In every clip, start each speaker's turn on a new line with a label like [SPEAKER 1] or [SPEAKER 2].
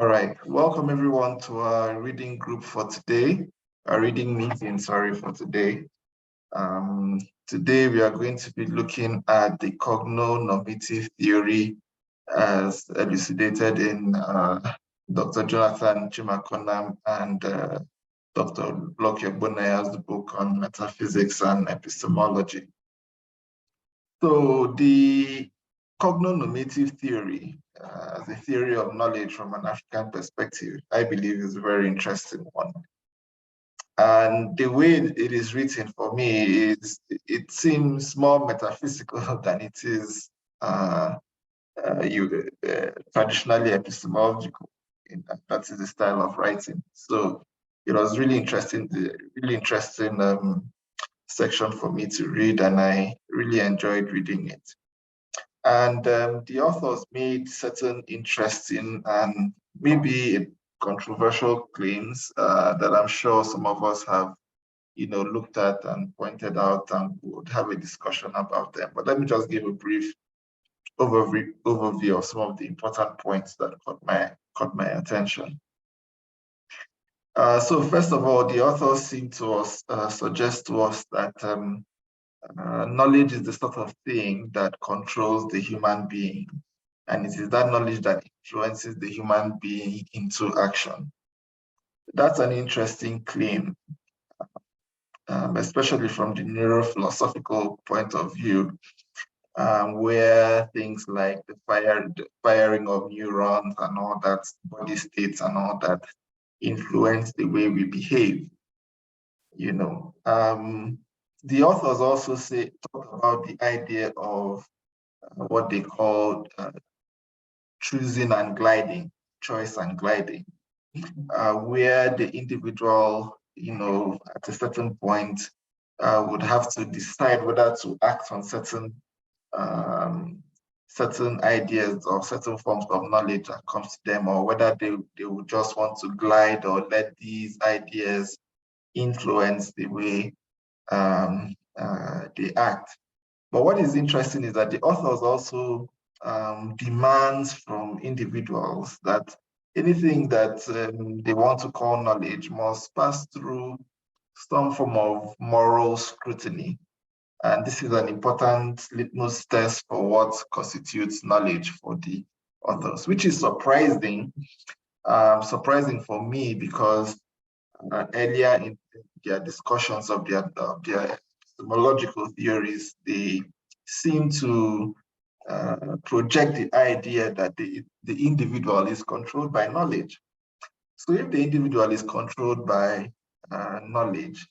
[SPEAKER 1] All right, welcome everyone to our reading group for today, our reading meeting, sorry, for today. Today we are going to be looking at the Cogno-normative Theory as elucidated in Dr. Jonathan Chimakonam and Dr. Block Ogbonaya's book on metaphysics and epistemology. So the Cogno-normative theory, the theory of knowledge from an African perspective, I believe is a very interesting one. And the way it is written for me is, it seems more metaphysical than it is traditionally epistemological. That is the style of writing. So it was really interesting, section for me to read, and I really enjoyed reading it. And the authors made certain interesting and maybe controversial claims that I'm sure some of us have, looked at and pointed out, and would have a discussion about them. But let me just give a brief overview of some of the important points that caught my attention. So first of all, the authors seem to suggest to us that knowledge is the sort of thing that controls the human being, and it is that knowledge that influences the human being into action. That's an interesting claim, especially from the neurophilosophical point of view, where things like the firing of neurons and all that, body states and all that, influence the way we behave. The authors also talk about the idea of what they call choosing and gliding, choice and gliding, where the individual, at a certain point, would have to decide whether to act on certain ideas or certain forms of knowledge that comes to them, or whether they would just want to glide or let these ideas influence the way they act. But what is interesting is that the authors also demands from individuals that anything that they want to call knowledge must pass through some form of moral scrutiny. And this is an important litmus test for what constitutes knowledge for the authors, which is surprising for me, because earlier in their discussions of their epistemological theories, they seem to project the idea that the individual is controlled by knowledge. So if the individual is controlled by knowledge,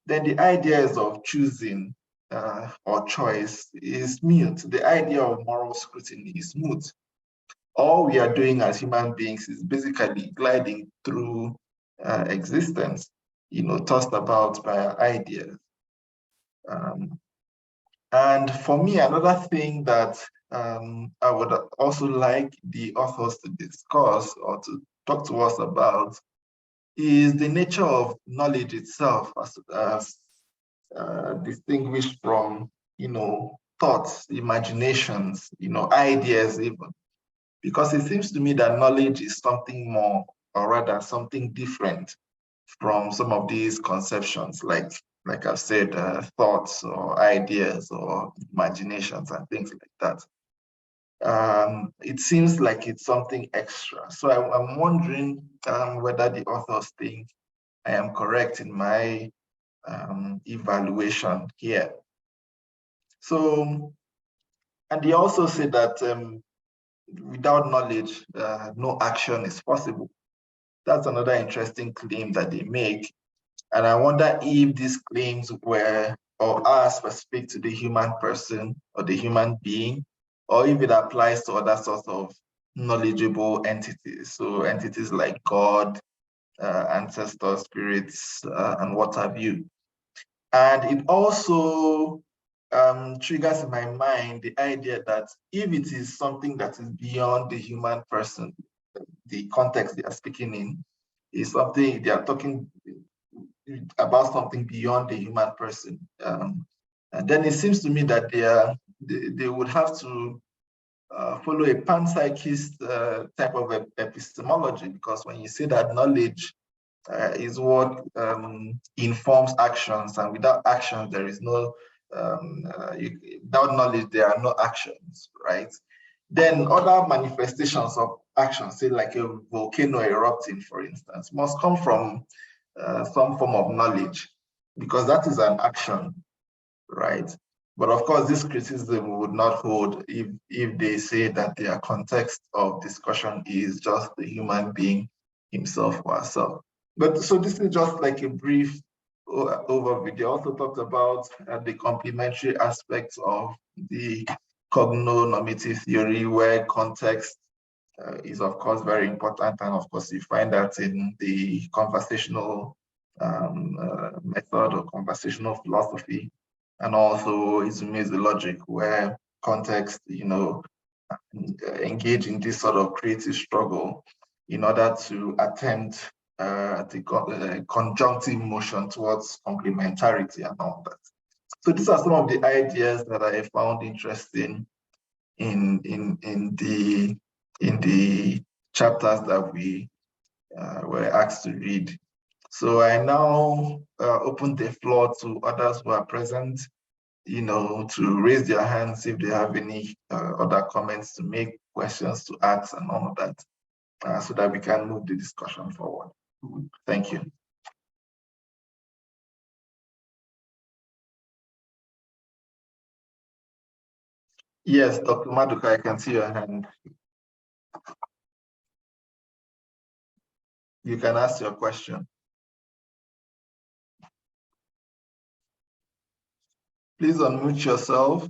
[SPEAKER 1] then the ideas of choosing or choice is mute. The idea of moral scrutiny is mute. All we are doing as human beings is basically gliding through existence, tossed about by our ideas. And for me, another thing that I would also like the authors to discuss or to talk to us about is the nature of knowledge itself, as distinguished from, thoughts, imaginations, ideas even. Because it seems to me that knowledge is something more, or rather something different from some of these conceptions, like I've said, thoughts or ideas or imaginations and things like that. It seems like it's something extra. So I'm wondering whether the authors think I am correct in my evaluation here. So, and they also say that without knowledge, no action is possible. That's another interesting claim that they make. And I wonder if these claims were or are specific to the human person or the human being, or if it applies to other sorts of knowledgeable entities. So entities like God, ancestors, spirits, and what have you. And it also triggers in my mind the idea that if it is something that is beyond the human person, the context they are speaking in is something they are talking about, something beyond the human person, and then it seems to me that they would have to follow a panpsychist type of epistemology, because when you say that knowledge is what informs actions, and without actions, there is no, without knowledge, there are no actions, right? Then other manifestations of action, say like a volcano erupting, for instance, must come from some form of knowledge, because that is an action, right? But of course, this criticism would not hold if they say that their context of discussion is just the human being himself or herself. But so this is just like a brief overview. They also talked about the complementary aspects of the Cogno-normative theory, where context is of course very important, and of course you find that in the conversational method or conversational philosophy, and also Izumi's logic, where context, engage in this sort of creative struggle in order to attempt the conjunctive motion towards complementarity and all that. So these are some of the ideas that I found interesting in the chapters that we were asked to read. So I now open the floor to others who are present, to raise their hands if they have any other comments to make, questions to ask, and all of that, so that we can move the discussion forward. Thank you. Yes, Dr. Maduka, I can see your hand. You can ask your question. Please unmute yourself.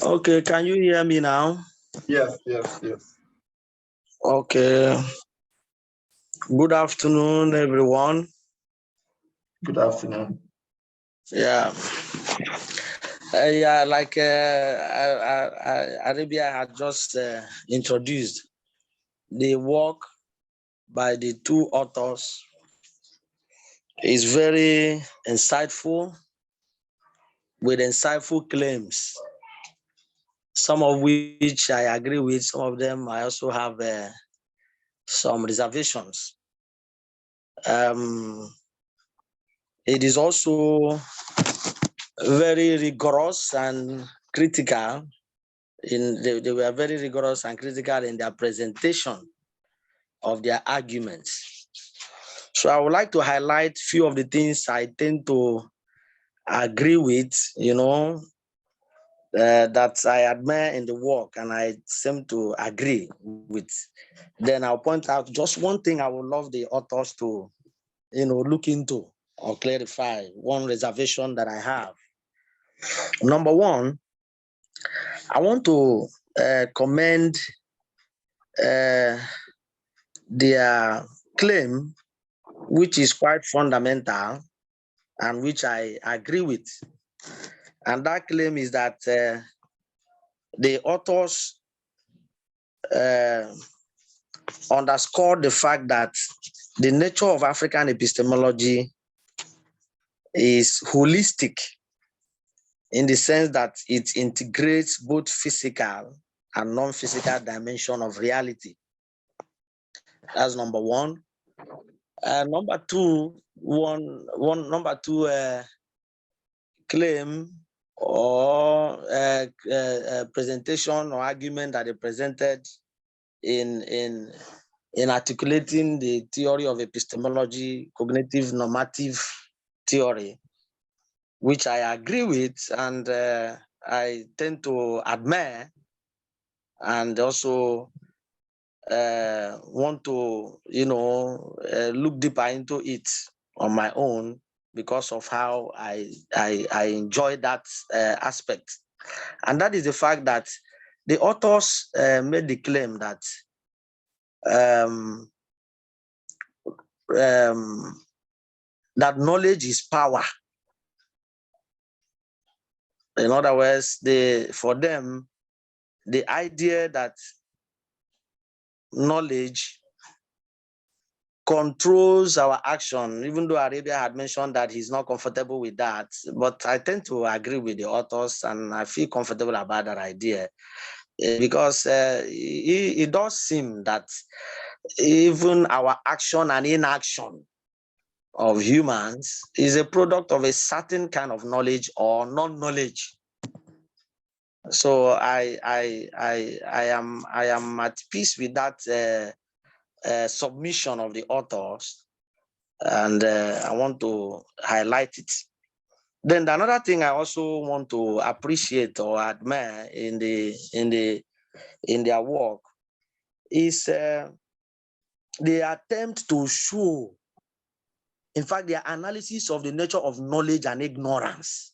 [SPEAKER 2] Okay, can you hear me now?
[SPEAKER 1] Yes.
[SPEAKER 2] Okay. Good afternoon, everyone.
[SPEAKER 1] Good afternoon.
[SPEAKER 2] Yeah. Like Arabia had just introduced, the work by the two authors is very insightful, with insightful claims, some of which I agree with, some of them I also have some reservations. It is also very rigorous and critical. They were very rigorous and critical in their presentation of their arguments. So I would like to highlight a few of the things I tend to agree with, that I admire in the work and I seem to agree with. Then I'll point out just one thing I would love the authors to, look into or clarify, one reservation that I have. Number one, I want to commend their claim, which is quite fundamental and which I agree with. And that claim is that the authors underscored the fact that the nature of African epistemology is holistic, in the sense that it integrates both physical and non-physical dimension of reality. That's number one. Number two claim or presentation or argument that they presented in articulating the theory of epistemology, cognitive normative theory, which I agree with and I tend to admire, and also want to, look deeper into it on my own, because of how I enjoy that aspect. And that is the fact that the authors made the claim that that knowledge is power. In other words, for them, the idea that knowledge controls our action, even though Arabia had mentioned that he's not comfortable with that, but I tend to agree with the authors and I feel comfortable about that idea, because it does seem that even our action and inaction of humans is a product of a certain kind of knowledge or non-knowledge. So I am at peace with that submission of the authors, and I want to highlight it. Then another thing I also want to appreciate or admire in their work is the attempt to show, in fact, their analysis of the nature of knowledge and ignorance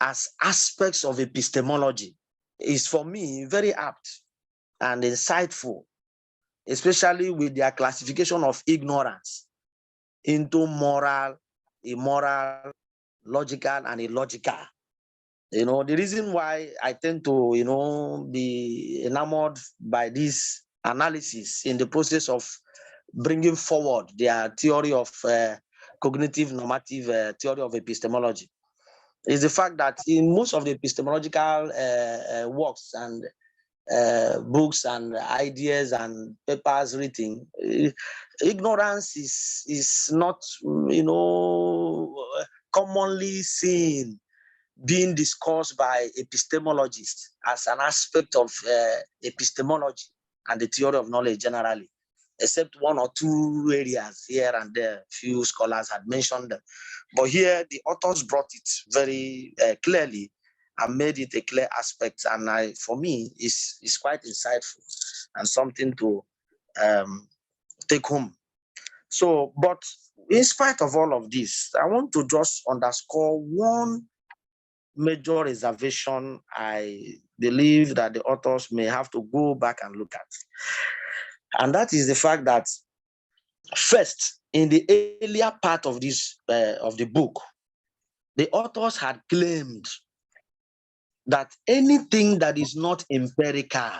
[SPEAKER 2] as aspects of epistemology is, for me, very apt and insightful, especially with their classification of ignorance into moral, immoral, logical, and illogical. The reason why I tend to, be enamored by this analysis in the process of bringing forward their theory of cognitive normative theory of epistemology is the fact that in most of the epistemological works and books and ideas and papers written, ignorance is not, commonly seen being discussed by epistemologists as an aspect of epistemology and the theory of knowledge generally, except one or two areas here and there. Few scholars had mentioned them. But here, the authors brought it very clearly and made it a clear aspect. And for me, it's quite insightful and something to take home. So, but in spite of all of this, I want to just underscore one major reservation I believe that the authors may have to go back and look at. And that is the fact that, first, in the earlier part of this of the book, the authors had claimed that anything that is not empirical,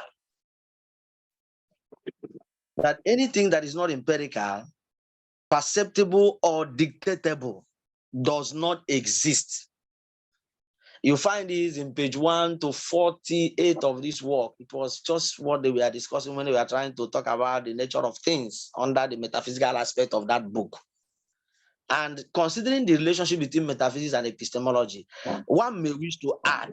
[SPEAKER 2] perceptible or dictatable, does not exist. You find this in page 1 to 48 of this work. It was just what they were discussing when they were trying to talk about the nature of things under the metaphysical aspect of that book. And considering the relationship between metaphysics and epistemology, one may wish to add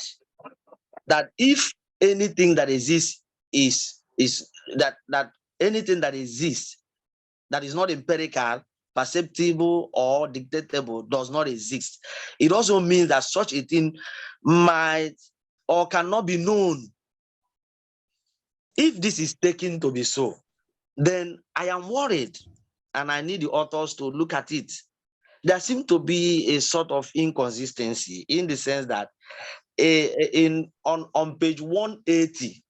[SPEAKER 2] that if anything that exists that anything that exists that is not empirical, perceptible, or dictatable does not exist. It also means that such a thing might or cannot be known. If this is taken to be so, then I am worried, and I need the authors to look at it. There seems to be a sort of inconsistency in the sense that on page 180,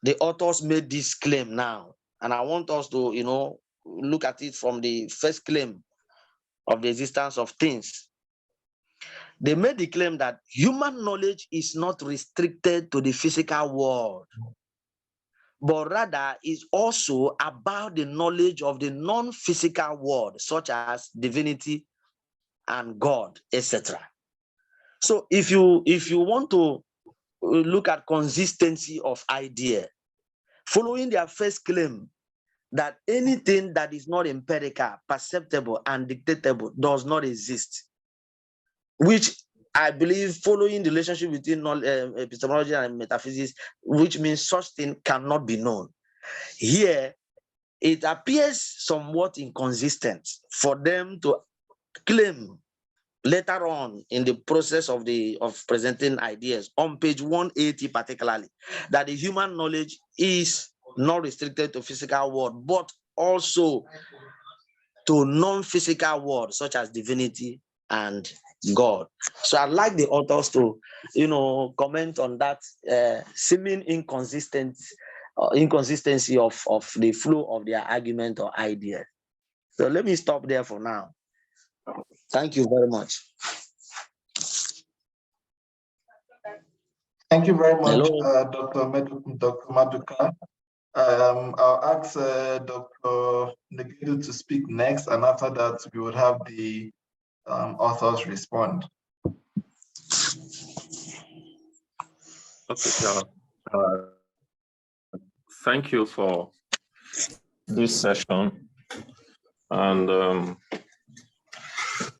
[SPEAKER 2] the authors made this claim now, and I want us to look at it from the first claim of the existence of things. They made the claim that human knowledge is not restricted to the physical world, but rather is also about the knowledge of the non-physical world, such as divinity and God, etc. So if you want to look at consistency of idea, following their first claim that anything that is not empirical, perceptible, and dictatable does not exist, which I believe, following the relationship between epistemology and metaphysics, which means such thing cannot be known. Here, it appears somewhat inconsistent for them to claim later on in the process of presenting ideas, on page 180 particularly, that the human knowledge is not restricted to physical world, but also to non-physical world, such as divinity and God. So I'd like the authors to, comment on that seeming inconsistency of the flow of their argument or idea. So let me stop there for now. Thank you very much.
[SPEAKER 1] Thank you very much, Dr. Maduka. I'll ask Dr. Negedu to speak next, and after that, we would have the authors respond.
[SPEAKER 3] Okay, Thank you for this session. And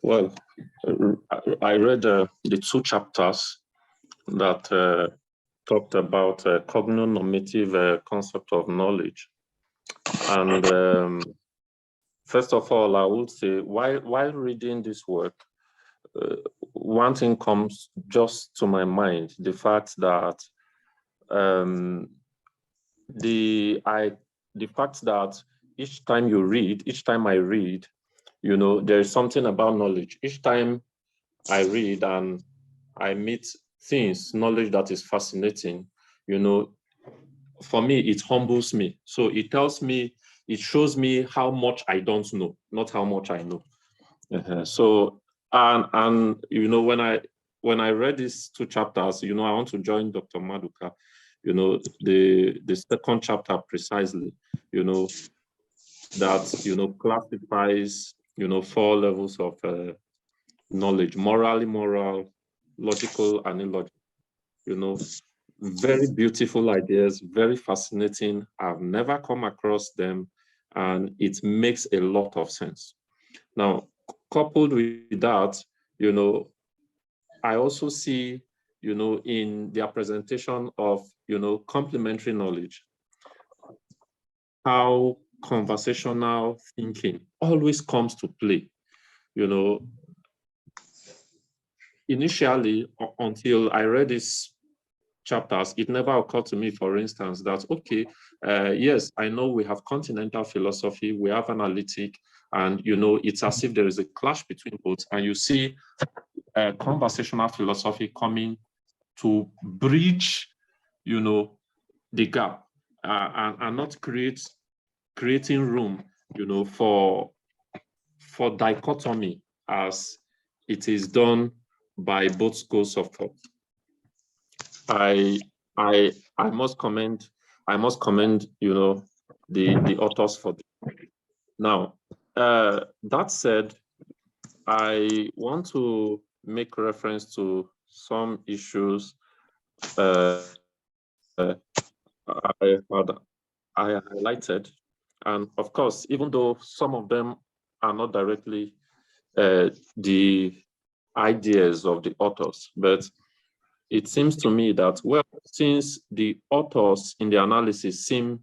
[SPEAKER 3] well, I read the two chapters that talked about cogno-normative concept of knowledge. And first of all, I would say, while reading this work, one thing comes just to my mind: the fact that the fact that each time I read, you know, there's something about knowledge. Each time I read and I meet knowledge that is fascinating, you know, for me, it humbles me. So it tells me, it shows me how much I don't know, not how much I know. So, and you know, when I read these two chapters, you know, I want to join Dr. Maduka, you know, the second chapter precisely, you know, that, you know, classifies, you know, 4 levels of knowledge: morally moral, logical, and illogical. You know, very beautiful ideas, very fascinating. I've never come across them, and it makes a lot of sense. Now, coupled with that, you know, I also see, you know, in their presentation of, you know, complementary knowledge, how conversational thinking always comes to play. You know, initially, until I read these chapters, it never occurred to me, for instance, that, okay, yes, I know we have continental philosophy, we have analytic, and, you know, it's as if there is a clash between both, and you see conversational philosophy coming to bridge, you know, the gap, and not creating room, you know, for dichotomy as it is done by both schools of thought. I must commend, you know, the authors for this. Now, that said, I want to make reference to some issues I highlighted, and of course, even though some of them are not directly the ideas of the authors, but it seems to me that, well, since the authors in the analysis seem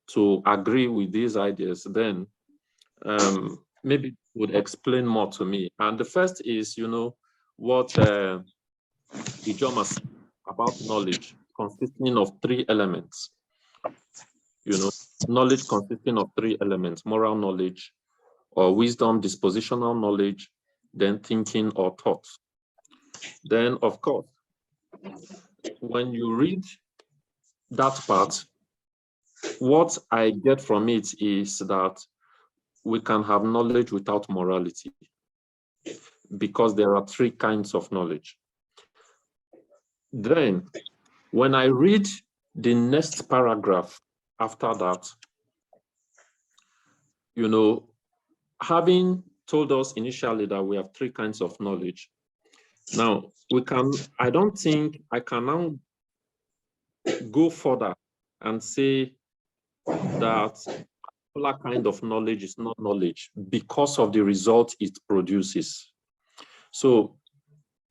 [SPEAKER 3] to agree with these ideas, then maybe it would explain more to me. And the first is, you know, what Ijoma said about knowledge consisting of 3 elements. You know, knowledge consisting of 3 elements: moral knowledge, or wisdom, dispositional knowledge, then thinking or thought. Then, of course, when you read that part, what I get from it is that we can have knowledge without morality, because there are 3 kinds of knowledge. Then, when I read the next paragraph after that, you know, having told us initially that we have 3 kinds of knowledge, now I don't think I can now go further and say that particular kind of knowledge is not knowledge because of the result it produces. So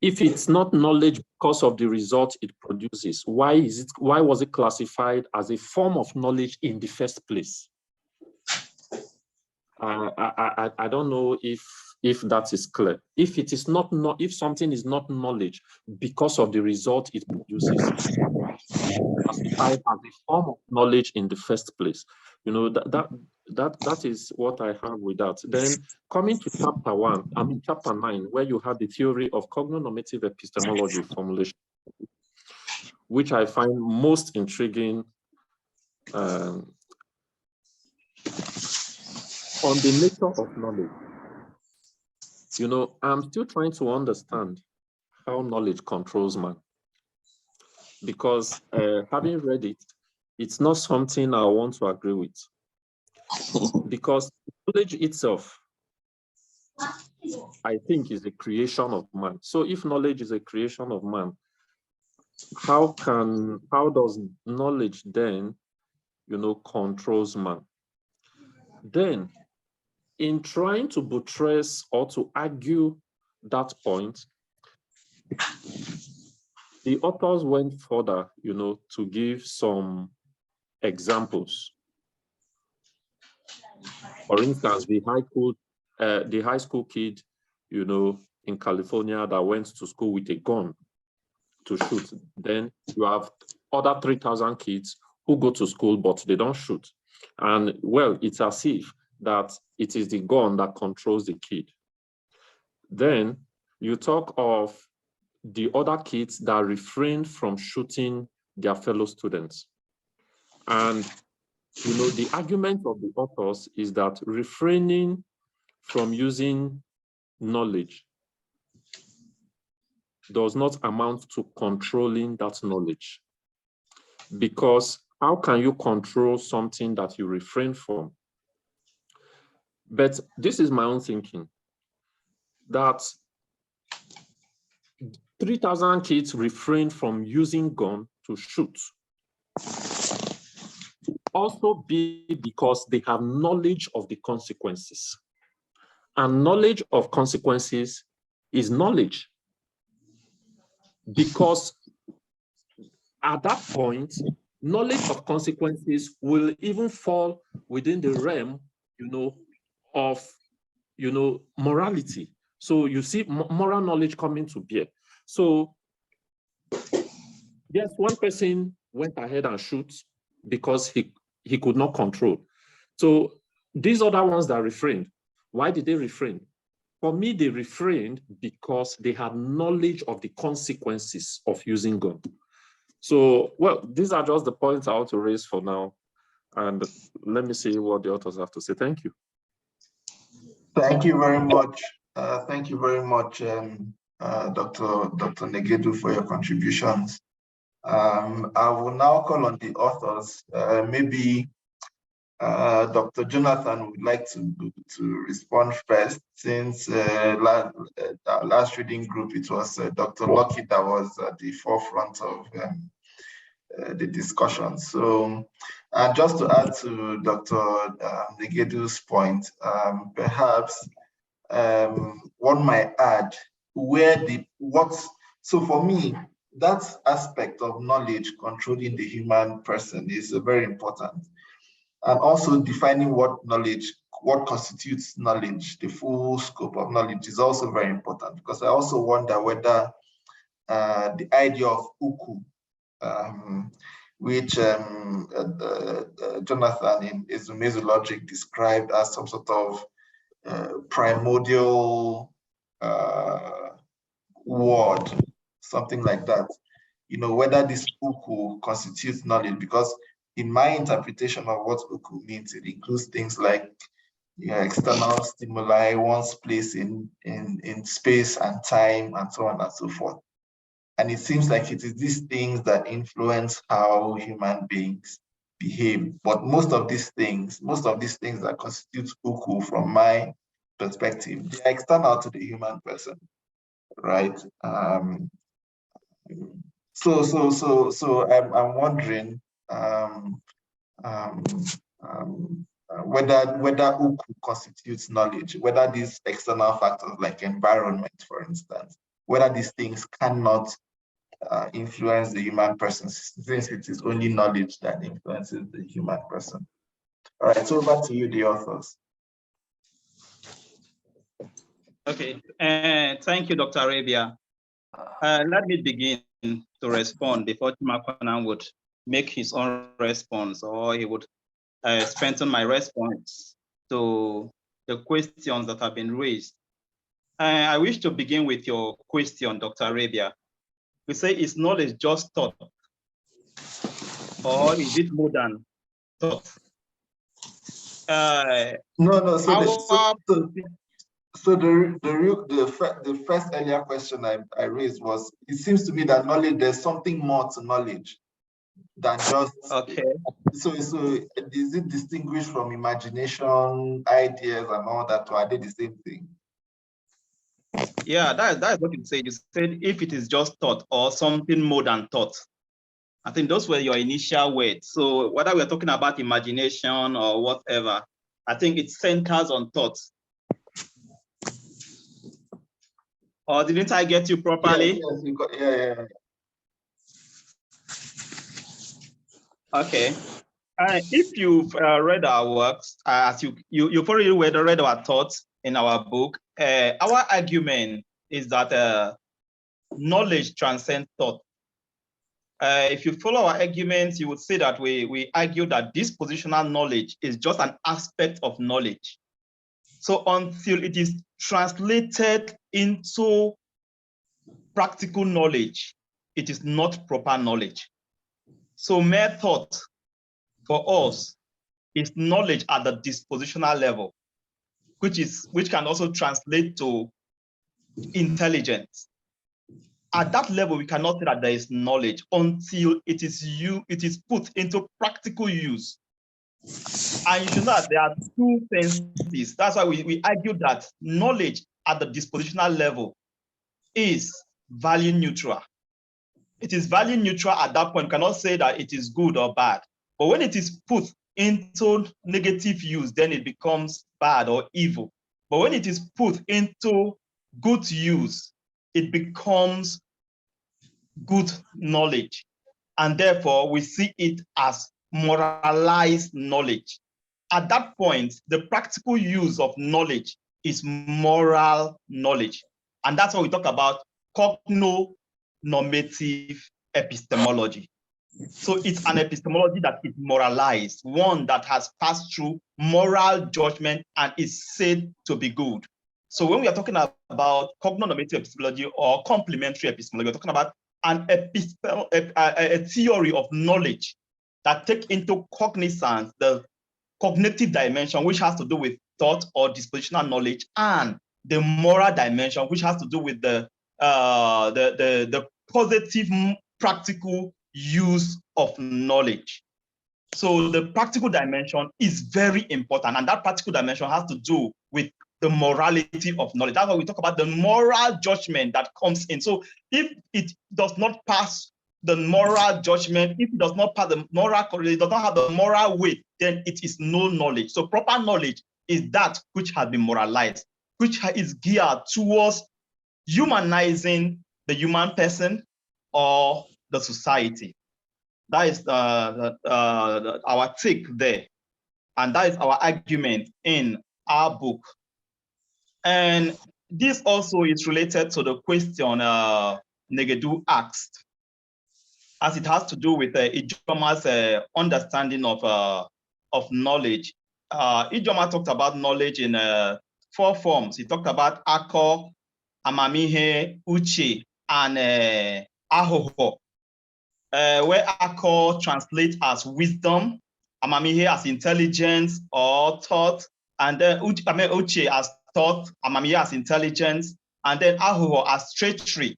[SPEAKER 3] if it's not knowledge because of the result it produces, why was it classified as a form of knowledge in the first place? I don't know if that is clear. If it is not, if something is not knowledge because of the result it produces, classified as a form of knowledge in the first place. You know, that is what I have with that. Then coming to chapter 9, where you have the theory of cogno-normative epistemology formulation, which I find most intriguing on the nature of knowledge. You know, I'm still trying to understand how knowledge controls man, because having read it, it's not something I want to agree with. Because knowledge itself, I think, is a creation of man. So if knowledge is a creation of man, how does knowledge then, controls man? Then, in trying to buttress or to argue that point, the authors went further, to give some examples. For instance, the high school kid, in California that went to school with a gun to shoot. Then you have other 3,000 kids who go to school, but they don't shoot. And well, it's as if that it is the gun that controls the kid. Then you talk of the other kids that refrain from shooting their fellow students. And, the argument of the authors is that refraining from using knowledge does not amount to controlling that knowledge. Because how can you control something that you refrain from? But this is my own thinking, that 3,000 kids refrain from using gun to shoot. Also be because they have knowledge of the consequences. And knowledge of consequences is knowledge. Because at that point, knowledge of consequences will even fall within the realm, of, morality. So you see moral knowledge coming to bear. So yes, one person went ahead and shoot because he could not control. So these other ones that refrained, why did they refrain? For me, they refrained because they had knowledge of the consequences of using gun. So, well, these are just the points I want to raise for now. And let me see what the authors have to say. Thank you.
[SPEAKER 1] Thank you very much. Thank you very much, Dr. Negedu, for your contributions. I will now call on the authors. Maybe Dr. Jonathan would like to respond first, since last reading group, it was Dr. Lucky that was at the forefront of the discussion. So just to add to Dr. Negedu's point, perhaps one might add so for me, that aspect of knowledge controlling the human person is very important. And also defining what constitutes knowledge, the full scope of knowledge, is also very important, because I also wonder whether the idea of uku, which Jonathan in Ezumezu logic described as some sort of primordial word, something like that, whether this uku constitutes knowledge, because in my interpretation of what uku means, it includes things like external stimuli, one's place in space and time, and so on and so forth. And it seems like it is these things that influence how human beings behave. But most of these things that constitute uku, from my perspective, they are external to the human person, right? So I'm wondering whether uku constitutes knowledge, whether these external factors like environment, for instance, whether these things cannot influence the human person, since it is only knowledge that influences the human person. All right, so over to you, the authors.
[SPEAKER 4] Okay, thank you, Dr. Arabia. Let me begin to respond before Chimakwana would make his own response, or he would strengthen my response to the questions that have been raised. I wish to begin with your question, Dr. Arabia. We say, is knowledge just thought, or is it more than thought?
[SPEAKER 1] No. So the first earlier question I raised was, it seems to me that knowledge, there's something more to knowledge than just.
[SPEAKER 4] Okay.
[SPEAKER 1] So is it distinguished from imagination, ideas, and all that, or are they the same thing?
[SPEAKER 4] Yeah, that's what you said. You said if it is just thought or something more than thought. I think those were your initial words. So whether we're talking about imagination or whatever, I think it centers on thoughts. Or didn't I get you properly?
[SPEAKER 1] Yes, you got, yeah.
[SPEAKER 4] Okay. If you've read our works, as you've already read our thoughts in our book, our argument is that knowledge transcends thought. If you follow our arguments, you would see that we argue that dispositional knowledge is just an aspect of knowledge. So until it is translated into practical knowledge, it is not proper knowledge. So mere thought for us is knowledge at the dispositional level, which can also translate to intelligence. At that level, we cannot say that there is knowledge until it is put into practical use. And you should know that there are two senses. That's why we argue that knowledge at the dispositional level is value neutral. It is value neutral at that point. You cannot say that it is good or bad. But when it is put into negative use, then it becomes bad or evil. But when it is put into good use, it becomes good knowledge. And therefore, we see it as moralized knowledge. At that point, the practical use of knowledge is moral knowledge. And that's what we talk about cogno-normative epistemology. So it's an epistemology that is moralized, one that has passed through moral judgment and is said to be good. So when we are talking about cogno-normative epistemology or complementary epistemology, we're talking about a theory of knowledge that takes into cognizance the cognitive dimension, which has to do with thought or dispositional knowledge, and the moral dimension, which has to do with the positive practical use of knowledge. So the practical dimension is very important, and that practical dimension has to do with the morality of knowledge. That's why we talk about the moral judgment that comes in. So if it does not pass the moral judgment, if it does not pass the moral, it does not have the moral weight, then it is no knowledge. So proper knowledge is that which has been moralized, which is geared towards humanizing the human person or the society. That is our take there. And that is our argument in our book. And this also is related to the question Negedu asked, as it has to do with Ijoma's understanding of knowledge. Ijoma talked about knowledge in 4 forms. He talked about Ako, Amamihe, Uche, and Ahoho. Where Ako translates as wisdom, Amamihe as intelligence or thought, and then Uche as thought, Amamihe as intelligence, and then Ahoho as treachery.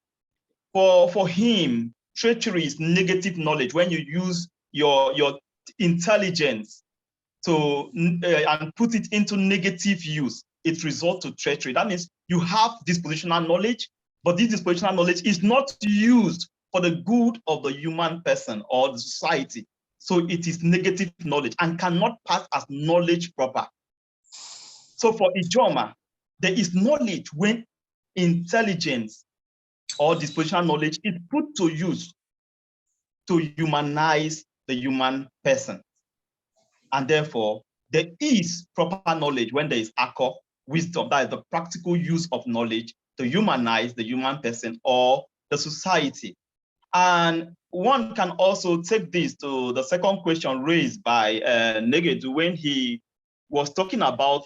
[SPEAKER 4] For him, treachery is negative knowledge. When you use your intelligence to and put it into negative use, it results to treachery. That means you have dispositional knowledge, but this dispositional knowledge is not used for the good of the human person or the society. So it is negative knowledge and cannot pass as knowledge proper. So for Ijoma, there is knowledge when intelligence or dispositional knowledge is put to use to humanize the human person. And therefore, there is proper knowledge when there is Ako, wisdom, that is the practical use of knowledge to humanize the human person or the society. And one can also take this to the second question raised by Negedu when he was talking about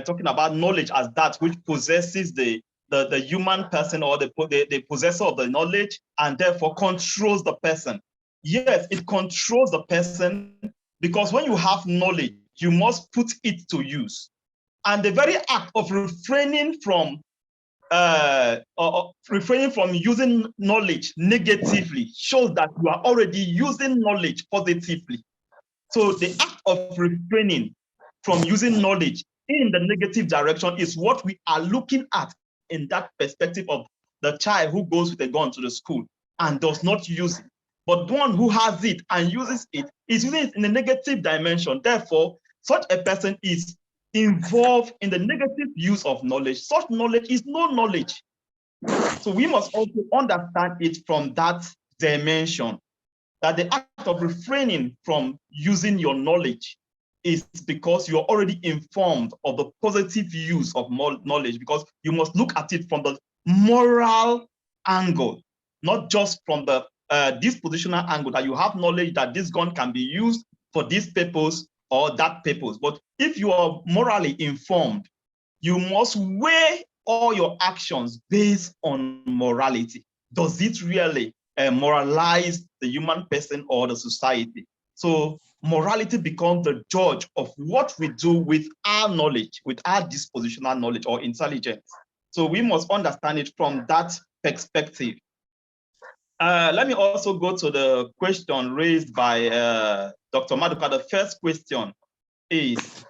[SPEAKER 4] talking about knowledge as that which possesses the human person or the possessor of the knowledge and therefore controls the person. Yes, it controls the person because when you have knowledge, you must put it to use. And the very act of refraining from using knowledge negatively shows that you are already using knowledge positively. So the act of refraining from using knowledge
[SPEAKER 5] in the negative direction is what we are looking at in that perspective of the child who goes with a gun to the school and does not use it. But one who has it and uses it is using it in a negative dimension. Therefore, such a person is involved in the negative use of knowledge. Such knowledge is no knowledge. So we must also understand it from that dimension, that the act of refraining from using your knowledge is because you're already informed of the positive use of knowledge, because you must look at it from the moral angle, not just from the dispositional angle, that you have knowledge that this gun can be used for this purpose or that purpose. But if you are morally informed, you must weigh all your actions based on morality. Does it really moralize the human person or the society? So morality becomes the judge of what we do with our knowledge, with our dispositional knowledge or intelligence. So we must understand it from that perspective. Let me also go to the question raised by Dr. Maduka. The first question is,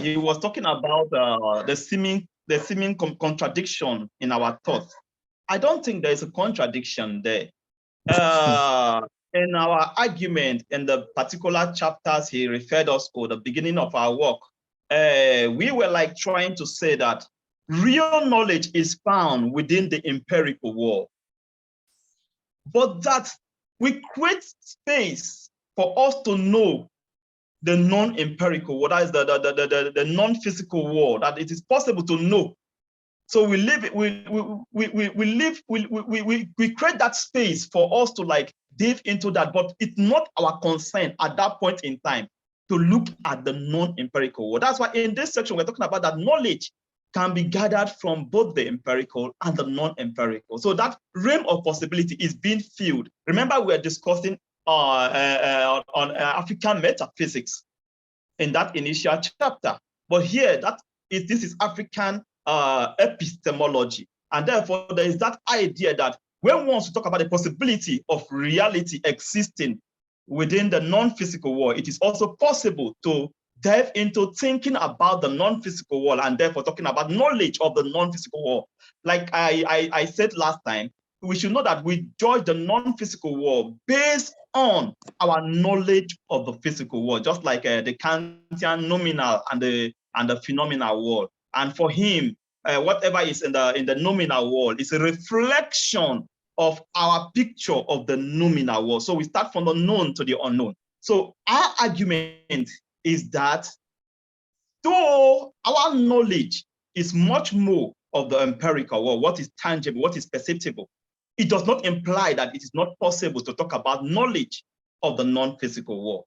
[SPEAKER 5] he was talking about the seeming contradiction in our thoughts. I don't think there is a contradiction there. In our argument, in the particular chapters he referred us to, the beginning of our work, we were like trying to say that real knowledge is found within the empirical world, but that we create space for us to know the non-empirical world, that is the non-physical world, that it is possible to know. So we live, we create that space for us to like dive into that, but it's not our concern at that point in time to look at the non-empirical world. That's why in this section, we're talking about that knowledge can be gathered from both the empirical and the non-empirical. So that realm of possibility is being filled. Remember, we're discussing on African metaphysics in that initial chapter. But here, this is African epistemology. And therefore, there is that idea that when one wants to talk about the possibility of reality existing within the non-physical world, it is also possible to dive into thinking about the non-physical world and therefore talking about knowledge of the non-physical world. Like I said last time, we should know that we judge the non-physical world based on our knowledge of the physical world, just like the Kantian nominal and the phenomenal world. And for him, whatever is in the nominal world is a reflection of our picture of the nominal world. So we start from the known to the unknown. So our argument is that though our knowledge is much more of the empirical world, what is tangible, what is perceptible, it does not imply that it is not possible to talk about knowledge of the non-physical world.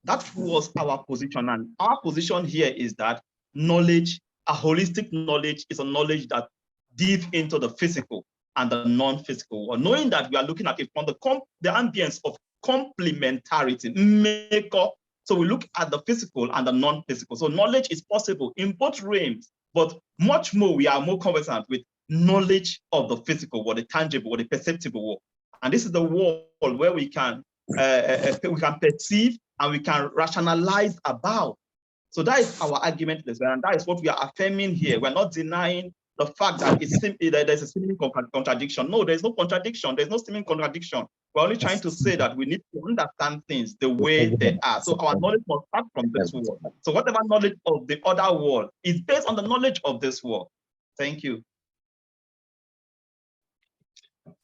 [SPEAKER 5] That was our position. And our position here is that knowledge, a holistic knowledge, is a knowledge that dives into the physical and the non-physical world, knowing that we are looking at it from the ambience of complementarity, makeup. So we look at the physical and the non-physical. So knowledge is possible in both realms, but much more, we are more conversant with knowledge of the physical world, the tangible, the perceptible world. And this is the world where we can perceive and we can rationalize about. So that is our argument, and that is what we are affirming here. We're not denying the fact that there's a seeming contradiction. No, there's no contradiction. There's no seeming contradiction. We're only trying to say that we need to understand things the way they are. So our knowledge must start from this world. So whatever knowledge of the other world is based on the knowledge of this world. Thank you.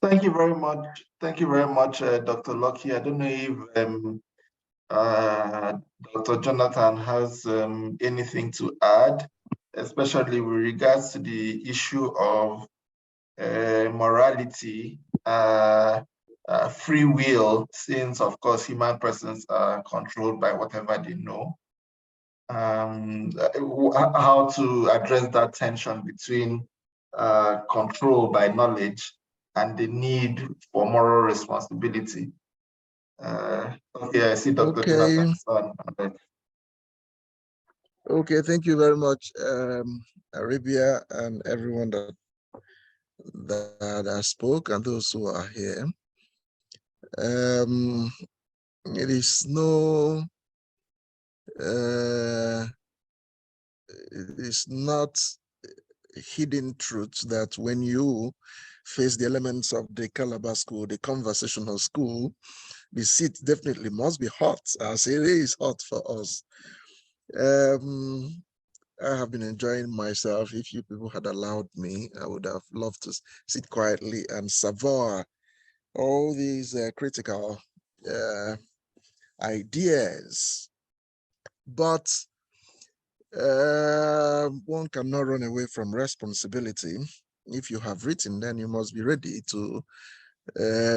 [SPEAKER 1] Thank you very much. Thank you very much, Dr. Lucky. I don't know if Dr. Jonathan has anything to add, especially with regards to the issue of morality, free will, since of course human persons are controlled by whatever they know. How to address that tension between control by knowledge and the need for moral responsibility. Okay, I see Dr. Jonathan.
[SPEAKER 6] Okay, thank you very much, Arabia, and everyone that spoke and those who are here. It is no is not a hidden truth that when you face the elements of the Calabar school, the conversational school, the seat definitely must be hot, as it is hot for us. I have been enjoying myself. If you people had allowed me, I would have loved to sit quietly and savor all these critical ideas. But one cannot run away from responsibility. If you have written, then you must be ready to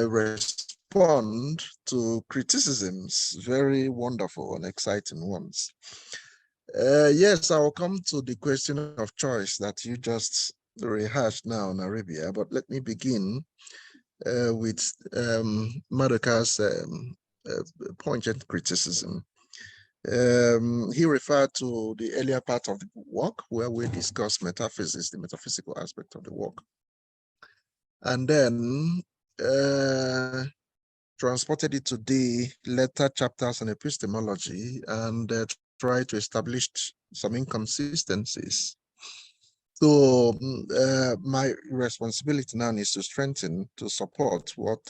[SPEAKER 6] respond to criticisms, very wonderful and exciting ones. Yes, I'll come to the question of choice that you just rehashed now in Arabia, but let me begin with Madoka's poignant criticism. He referred to the earlier part of the work where we discussed metaphysics, the metaphysical aspect of the work. And then transported it to the later chapters on epistemology and tried to establish some inconsistencies. So my responsibility now is to strengthen, to support what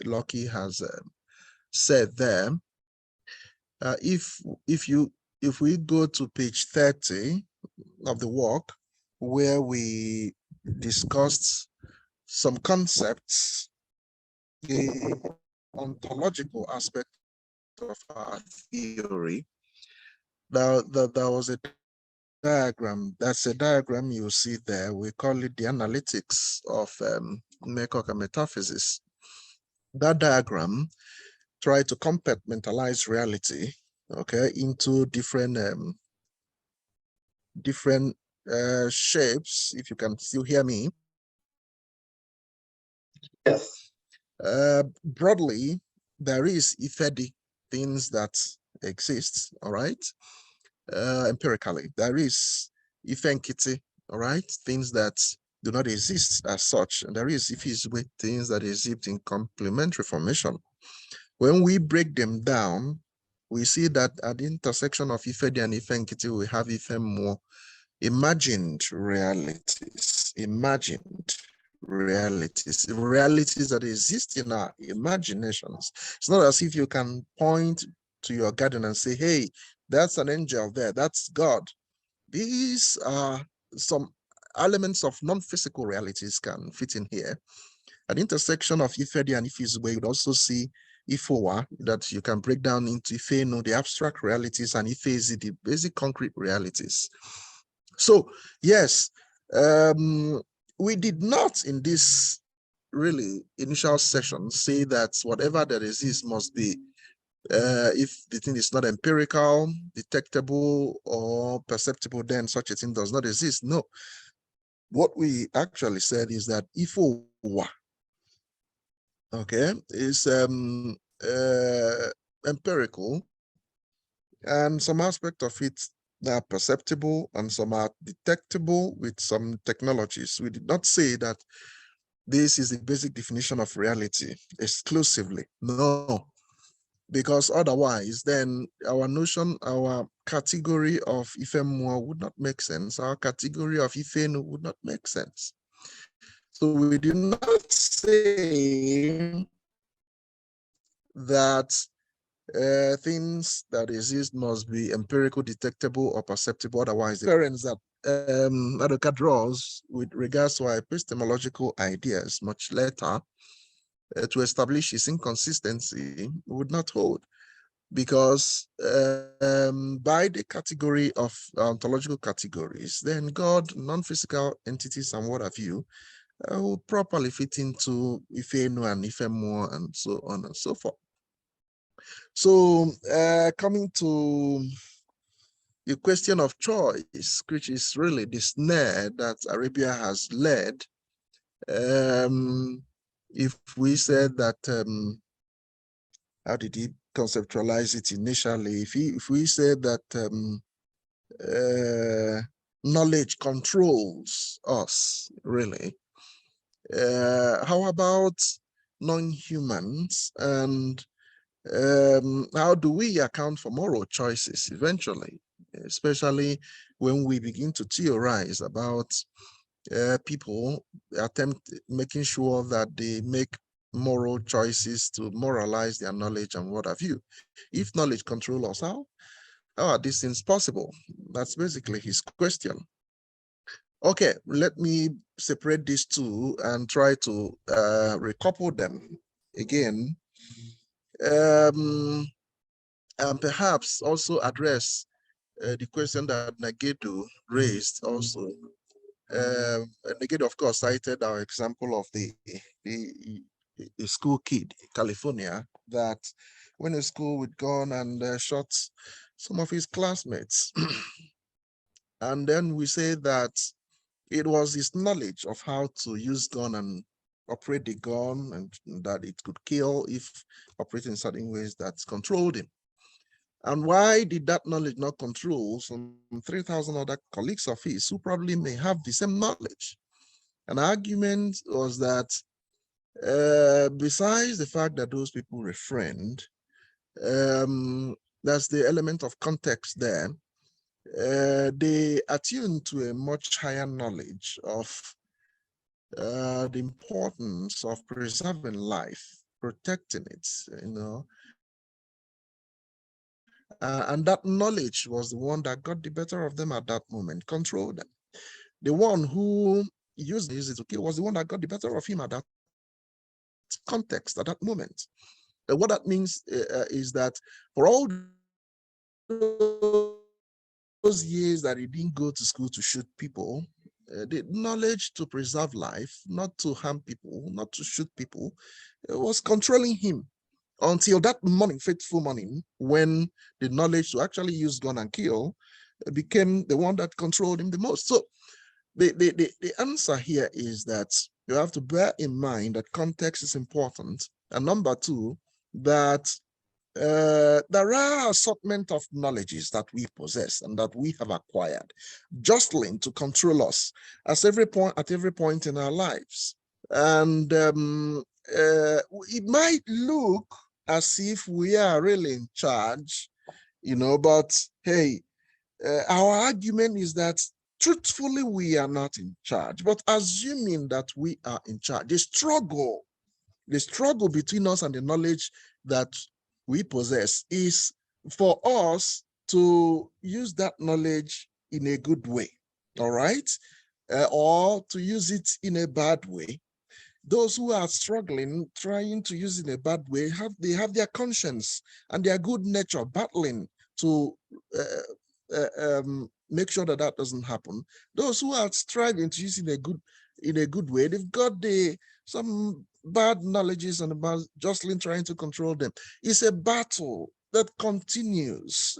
[SPEAKER 6] Locke has said there. If we go to page 30 of the work, where we discussed some concepts, the ontological aspect of our theory, there was a diagram. That's a diagram you see there. We call it the analytics of Mekoka metaphysics. That diagram try to compartmentalize reality, okay, into different shapes. If you can still hear me.
[SPEAKER 1] Yes.
[SPEAKER 6] Broadly, there is ifedi, things that exist, all right, empirically. There is ifenkiti, all right, things that do not exist as such. And there is ifizwe, things that exist in complementary formation. When we break them down, we see that at the intersection of ifedi and ifenkiti, we have more imagined realities, realities that exist in our imaginations. It's not as if you can point to your garden and say, hey, that's an angel there, that's God. These are some elements of non-physical realities can fit in here. At the intersection of Ifedi and Ifizwe, you would also see Ifowa that you can break down into Ifeno, the abstract realities, and Ifezi, the basic concrete realities. So, yes, we did not in this really initial session say that whatever that exists must be, if the thing is not empirical, detectable, or perceptible, then such a thing does not exist. No. What we actually said is that Ifowa, okay, is empirical, and some aspect of it are perceptible and some are detectable with some technologies. We did not say that this is the basic definition of reality exclusively. No, because otherwise then our notion, our category of Ifemwa would not make sense. Our category of Ifenu would not make sense. So we did not say that things that exist must be empirical, detectable, or perceptible. Otherwise, the difference that Madoka draws with regards to our epistemological ideas much later to establish its inconsistency would not hold, because by the category of ontological categories, then God, non-physical entities, and what have you, will properly fit into Ifenu and Ifemo and so on and so forth. So coming to the question of choice, which is really the snare that Arabia has led. If we said that, how did he conceptualize it initially? If we said that knowledge controls us, really, how about non-humans, and how do we account for moral choices eventually? especially when we begin to theorize about people making sure that they make moral choices to moralize their knowledge and what have you. If knowledge controls us, how are these things possible? That's basically his question. Okay, let me separate these two and try to recouple them again. And perhaps also address the question that Nagedu raised also. Nagedu, of course, cited our example of the school kid in California that went to school with gun and shot some of his classmates. And then we say that it was his knowledge of how to use gun and operate the gun and that it could kill if operated in certain ways that controlled him. And why did that knowledge not control some 3,000 other colleagues of his who probably may have the same knowledge? An argument was that besides the fact that those people refrained, that's the element of context there. They attune to a much higher knowledge of the importance of preserving life, protecting it, and that knowledge was the one that got the better of them at that moment, controlled them. The one who used it to kill was the one that got the better of him at that context, at that moment. What that means is that for all those years that he didn't go to school to shoot people, the knowledge to preserve life, not to harm people, not to shoot people, was controlling him until that morning, fateful morning, when the knowledge to actually use gun and kill became the one that controlled him the most. So the answer here is that you have to bear in mind that context is important. And number two, that there are assortment of knowledges that we possess and that we have acquired, jostling to control us at every point in our lives. And it might look as if we are really in charge, but hey, our argument is that truthfully we are not in charge, but assuming that we are in charge, the struggle between us and the knowledge that we possess is for us to use that knowledge in a good way, all right? Or to use it in a bad way. Those who are struggling, trying to use it in a bad way, they have their conscience and their good nature battling to make sure that that doesn't happen. Those who are striving to use it in a good way, they've got some bad knowledges and about jostling trying to control them. It's a battle that continues.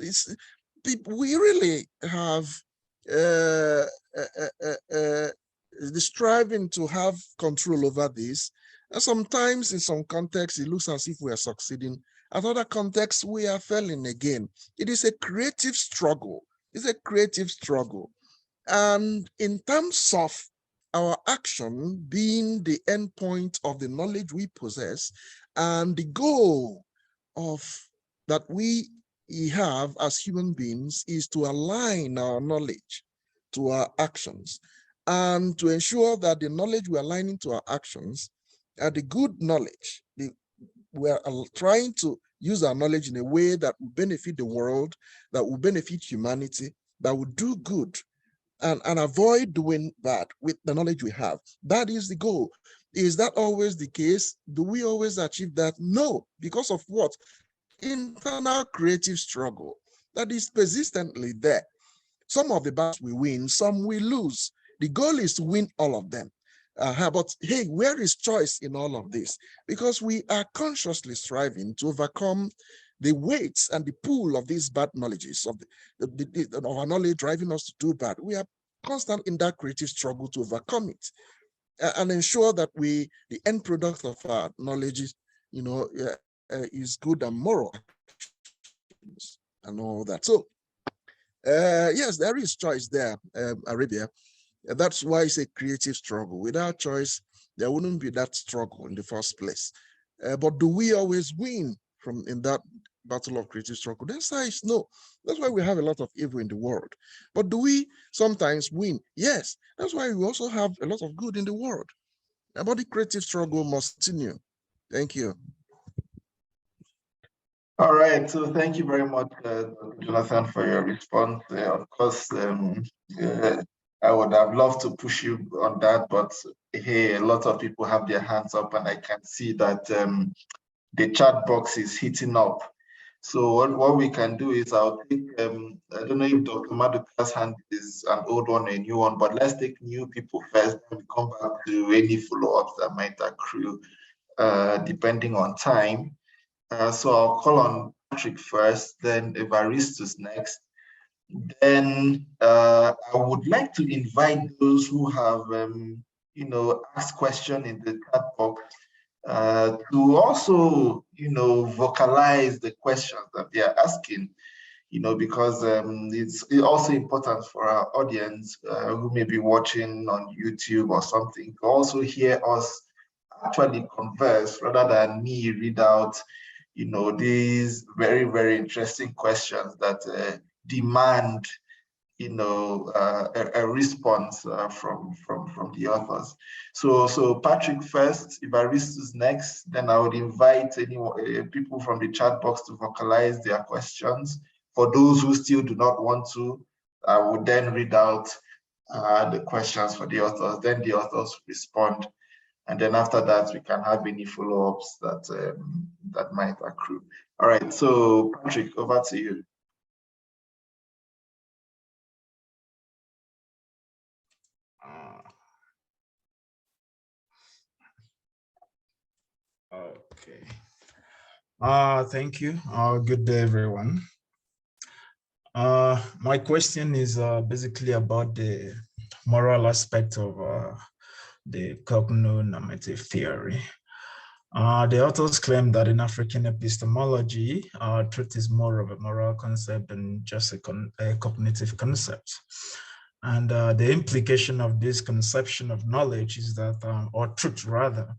[SPEAKER 6] We really have the striving to have control over this. And sometimes in some contexts, it looks as if we are succeeding. At other contexts, we are failing again. It is a creative struggle. It's a creative struggle. And in terms of our action being the end point of the knowledge we possess and the goal that we have as human beings is to align our knowledge to our actions and to ensure that the knowledge we're aligning to our actions are the good knowledge. We're trying to use our knowledge in a way that will benefit the world, that will benefit humanity, that will do good, and avoid doing bad with the knowledge we have. That is the goal. Is that always the case? Do we always achieve that? No, because of what? Internal creative struggle that is persistently there. Some of the battles we win, some we lose. The goal is to win all of them. But hey, where is choice in all of this? Because we are consciously striving to overcome the weights and the pull of these bad knowledges of our knowledge driving us to do bad. We are constant in that creative struggle to overcome it and ensure that the end product of our knowledge is good and moral and all that. So yes, there is choice there, Arabia. That's why it's a creative struggle. Without choice, there wouldn't be that struggle in the first place. But do we always win in that battle of creative struggle. The answer is no. That's why we have a lot of evil in the world. But do we sometimes win? Yes. That's why we also have a lot of good in the world. But the creative struggle must continue. Thank you.
[SPEAKER 1] All right, so thank you very much, Jonathan, for your response. Of course, I would have loved to push you on that, but hey, a lot of people have their hands up, and I can see that the chat box is heating up. So what we can do is I'll take, I don't know if Dr. Maduka's hand is an old one or a new one, but let's take new people first, and we come back to any follow-ups that might accrue, depending on time. So I'll call on Patrick first, then Evaristus next. Then I would like to invite those who have, asked question in the chat box to also, vocalize the questions that they are asking, because it's also important for our audience who may be watching on YouTube or something to also hear us actually converse rather than me read out these very, very interesting questions that demand, a response from the authors. So Patrick first, Evaristus next, then I would invite anyone, people from the chat box to vocalize their questions. For those who still do not want to, I would then read out the questions for the authors, then the authors respond. And then after that, we can have any follow-ups that might accrue. All right, so Patrick, over to you.
[SPEAKER 7] Okay. Thank you. Good day, everyone. My question is basically about the moral aspect of the Cogno-normative Theory. The authors claim that in African epistemology, truth is more of a moral concept than just a cognitive concept. And the implication of this conception of knowledge is that, or truth rather,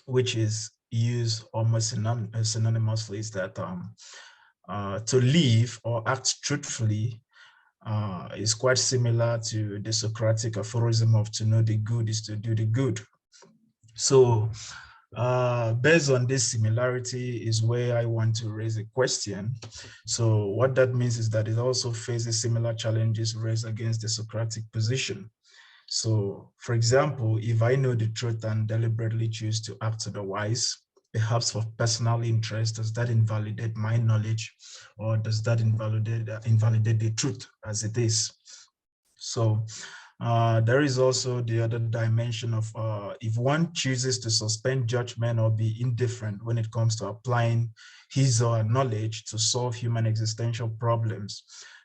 [SPEAKER 7] which is used almost synonymously, is that to live or act truthfully is quite similar to the Socratic aphorism of to know the good is to do the good. So based on this similarity is where I want to raise a question. So what that means is that it also faces similar challenges raised against the Socratic position. So for example, if I know the truth and deliberately choose to act otherwise, perhaps for personal interest, does that invalidate my knowledge, or does that invalidate the truth as it is? So there is also the other dimension of if one chooses to suspend judgment or be indifferent when it comes to applying his or her knowledge to solve human existential problems,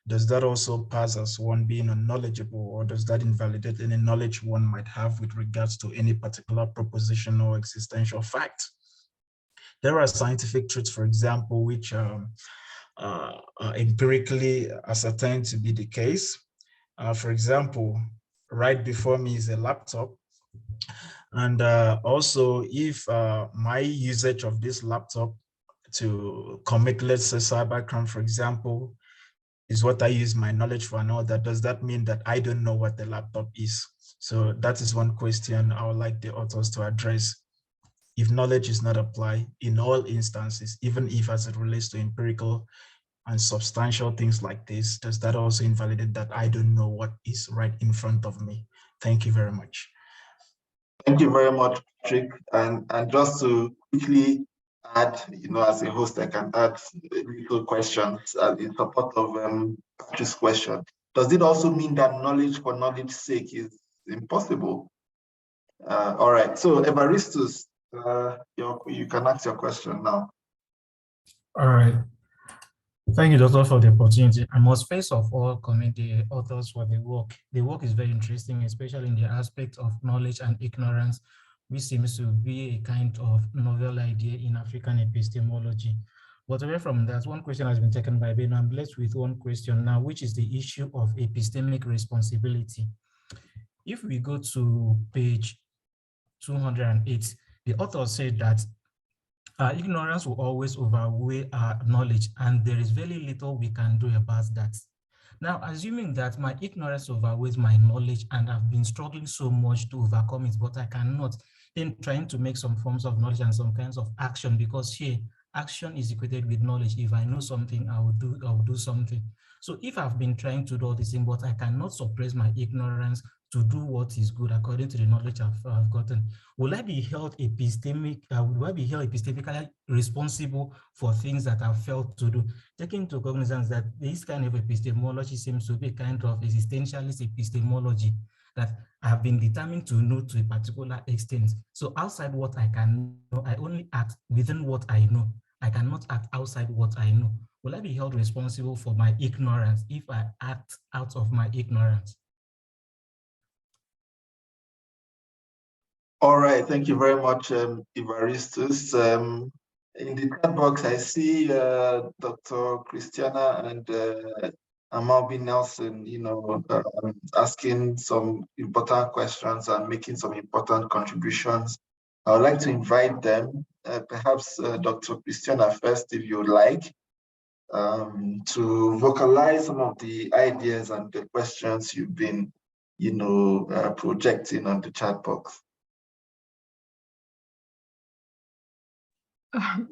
[SPEAKER 7] does that also pass as one being unknowledgeable, or does that invalidate any knowledge one might have with regards to any particular proposition or existential fact? There are scientific truths, for example, which empirically ascertained to be the case. For example, right before me is a laptop. And also, if my usage of this laptop to commit, let's say, cybercrime, for example, is what I use my knowledge for and all that, does that mean that I don't know what the laptop is? So that is one question I would like the authors to address. If knowledge is not applied in all instances, even if as it relates to empirical and substantial things like this, does that also invalidate that I don't know what is right in front of me? Thank you very much.
[SPEAKER 1] Thank you very much, Patrick. And just to quickly add, as a host, I can add little questions in support of Patrick's question. Does it also mean that knowledge for knowledge's sake is impossible? All right, so Evaristus, you can ask your question now.
[SPEAKER 8] All right. Thank you, Doctor, for the opportunity. I must first of all commend the authors for the work. The work is very interesting, especially in the aspect of knowledge and ignorance, which seems to be a kind of novel idea in African epistemology. But away from that, one question has been taken by Ben. I'm left with one question now, which is the issue of epistemic responsibility. If we go to page 208, the author said that Ignorance will always overweigh our knowledge, and there is very little we can do about that. Now, assuming that my ignorance overweighs my knowledge and I've been struggling so much to overcome it, but I cannot, then trying to make some forms of knowledge and some kinds of action, because here, action is equated with knowledge. If I know something, I will do something. So if I've been trying to do all this thing, but I cannot suppress my ignorance to do what is good according to the knowledge I've gotten, will I be held epistemically responsible for things that I've failed to do? Taking into cognizance that this kind of epistemology seems to be kind of existentialist epistemology that I have been determined to know to a particular extent. So outside what I can know, I only act within what I know. I cannot act outside what I know. Will I be held responsible for my ignorance if I act out of my ignorance?
[SPEAKER 1] All right, thank you very much, Evaristus. In the chat box, I see Dr. Christiana and Amalbi Nelson, asking some important questions and making some important contributions. I would like to invite them, perhaps Dr. Christiana first, if you would like, to vocalize some of the ideas and the questions you've been, projecting on the chat box.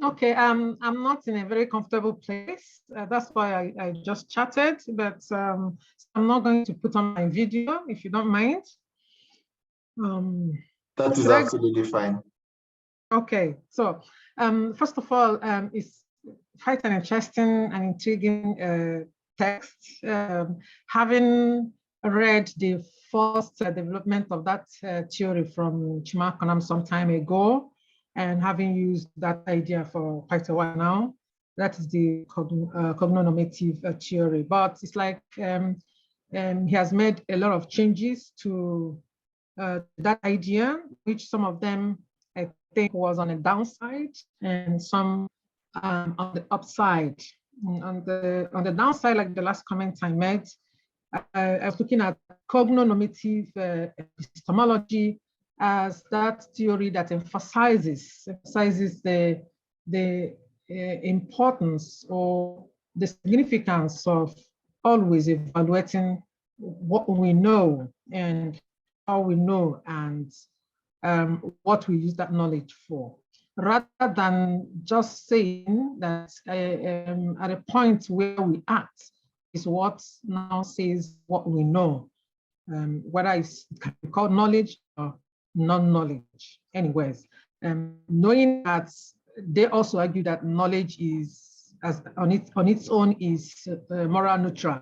[SPEAKER 9] Okay, I'm not in a very comfortable place. That's why I just chatted, but I'm not going to put on my video, if you don't mind.
[SPEAKER 1] That is absolutely fine.
[SPEAKER 9] Okay, so first of all, it's quite an interesting and intriguing text. Having read the first development of that theory from Chimakonam some time ago, and having used that idea for quite a while now, that is the cogno-normative theory. But it's like he has made a lot of changes to that idea, which some of them I think was on the downside and some on the upside. On the downside, like the last comment I made, I was looking at cogno-normative epistemology as that theory that emphasizes the importance or the significance of always evaluating what we know and how we know and what we use that knowledge for, rather than just saying that at a point where we act is what now says what we know, whether it can be called knowledge or non-knowledge. Anyways, knowing that they also argue that knowledge is, as on its own, is moral neutral.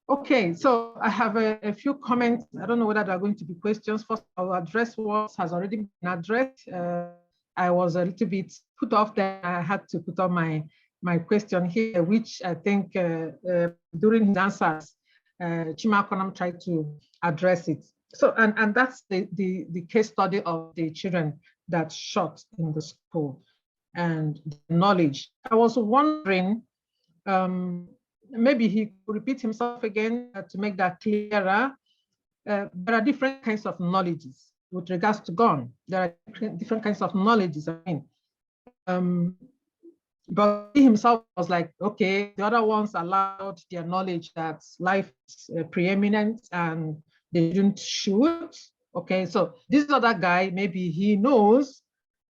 [SPEAKER 9] Okay, so I have a few comments. I don't know whether there are going to be questions. First, I'll address what has already been addressed. I was a little bit put off that I had to put on my question here, which I think during his answers, Chimakonam tried to address it. So, and that's the case study of the children that shot in the school and the knowledge. I was wondering, maybe he could repeat himself again to make that clearer. There are different kinds of knowledges with regards to gun. There are different kinds of knowledges. I mean, but he himself was like, okay, the other ones allowed their knowledge that life is preeminent and they didn't shoot. Okay, so this other guy, maybe he knows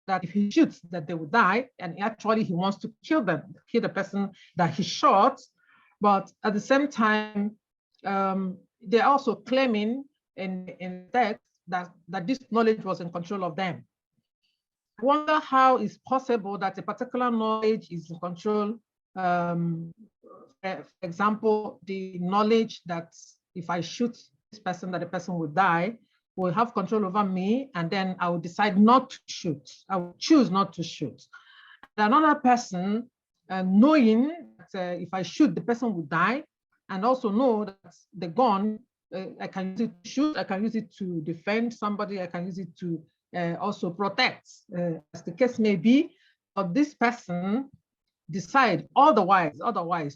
[SPEAKER 9] that if he shoots, that they will die, and actually he wants to kill them, kill the person that he shot. But at the same time, they're also claiming in text that this knowledge was in control of them. I wonder how it's possible that a particular knowledge is in control. For example, the knowledge that if I shoot this person, that the person will die, will have control over me, and then I will decide not to shoot. I will choose not to shoot. Another person, knowing that if I shoot, the person will die, and also know that the gun, I can use it to shoot, I can use it to defend somebody, I can use it to also protect, as the case may be. But this person decide otherwise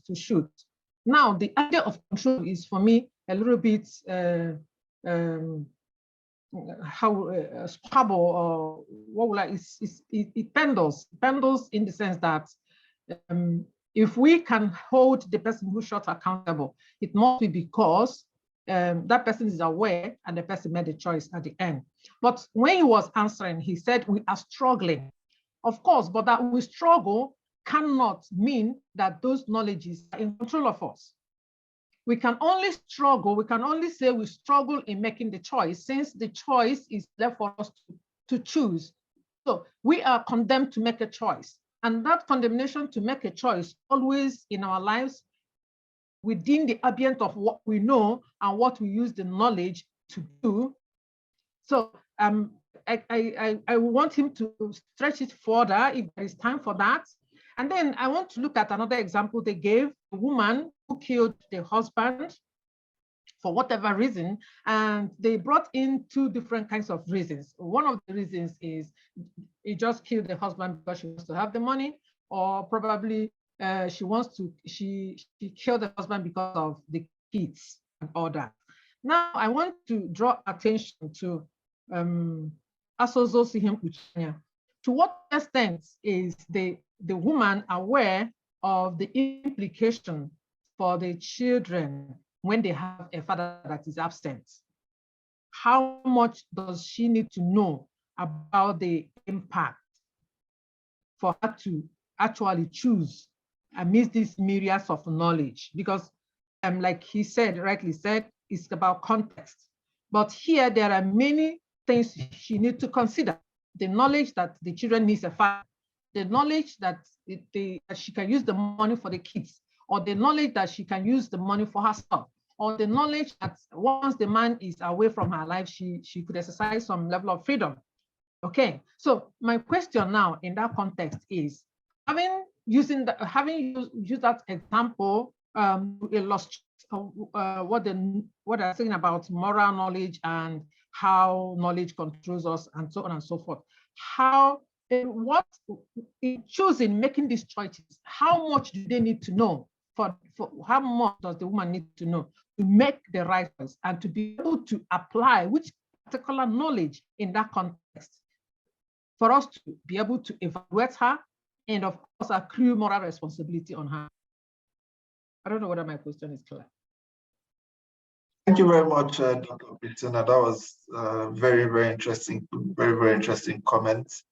[SPEAKER 9] to shoot. Now, the idea of control is for me a little bit squabble, or what would it pendles in the sense that if we can hold the person who shot accountable, it must be because that person is aware and the person made a choice at the end. But when he was answering, he said, we are struggling. Of course, but that we struggle cannot mean that those knowledges are in control of us. We can only struggle, we can only say we struggle in making the choice, since the choice is there for us to choose. So we are condemned to make a choice. And that condemnation to make a choice always in our lives within the ambient of what we know and what we use the knowledge to do. So I want him to stretch it further if there is time for that. And then I want to look at another example they gave, a woman who killed the husband for whatever reason, and they brought in two different kinds of reasons. One of the reasons is he just killed the husband because she wants to have the money, or probably she killed the husband because of the kids and all that. Now I want to draw attention to Asozosihim Uchanya. To what extent is the woman aware of the implication for the children when they have a father that is absent? How much does she need to know about the impact for her to actually choose amidst these myriads of knowledge? Because like he said, rightly said, it's about context. But here there are many things she needs to consider. The knowledge that the children need a father, the knowledge that she can use the money for the kids, or the knowledge that she can use the money for herself, or the knowledge that once the man is away from her life, she could exercise some level of freedom. Okay, so my question now in that context is, having used that example illustrate what they're saying about moral knowledge and how knowledge controls us and so on and so forth. What in choosing, making these choices, how much do they need to know? For how much does the woman need to know to make the right choice and to be able to apply which particular knowledge in that context for us to be able to evaluate her and of course accrue moral responsibility on her? I don't know whether my question is clear.
[SPEAKER 1] Thank you very much, Dr. Bitina. That was very, very interesting, very interesting comments.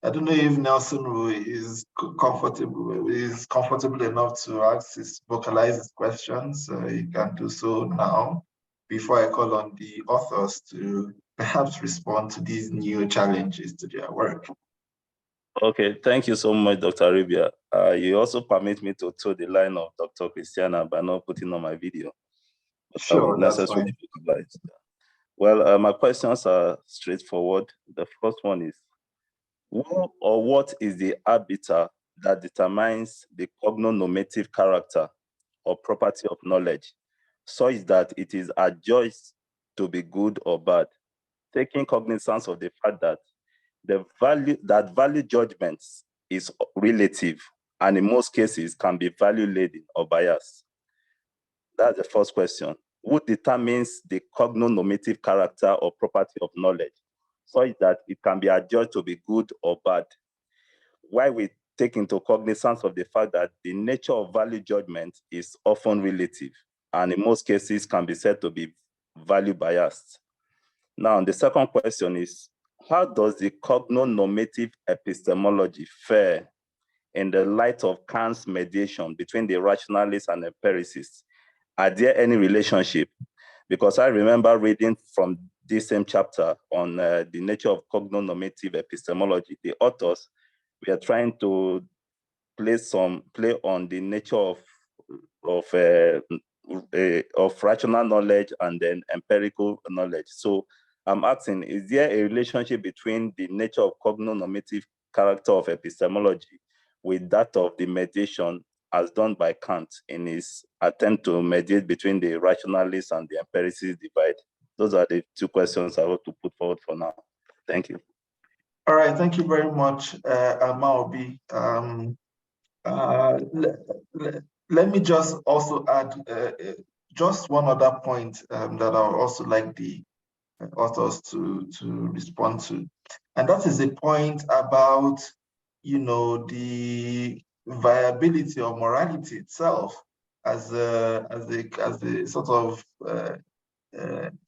[SPEAKER 1] I don't know if Nelson is comfortable enough to vocalize his questions. He can do so now before I call on the authors to perhaps respond to these new challenges to their work.
[SPEAKER 10] Okay, thank you so much, Dr. Arabia. You also permit me to toe the line of Dr. Christiana by not putting on my video.
[SPEAKER 1] Sure, that's fine.
[SPEAKER 10] Well, my questions are straightforward. The first one is, who or what is the arbiter that determines the cogno-normative character or property of knowledge, such that it is adjudged to be good or bad, taking cognizance of the fact that value judgments is relative and in most cases can be value-laden or biased? That's the first question. Who determines the cogno-normative character or property of knowledge, such that it can be adjudged to be good or bad? Why we take into cognizance of the fact that the nature of value judgment is often relative and in most cases can be said to be value biased. Now, the second question is, how does the cogno-normative epistemology fare in the light of Kant's mediation between the rationalists and empiricists? Are there any relationship? Because I remember reading from this same chapter on the nature of cogno-normative epistemology, the authors were trying to play on the nature of rational knowledge and then empirical knowledge. So I'm asking, is there a relationship between the nature of cogno-normative character of epistemology with that of the mediation as done by Kant in his attempt to mediate between the rationalists and the empiricists divide? Those are the two questions I want to put forward for now. Thank you.
[SPEAKER 1] All right, thank you very much, Amaobi. Let me just also add just one other point that I would also like the authors to respond to. And that is the point about, the viability of morality itself as a sort of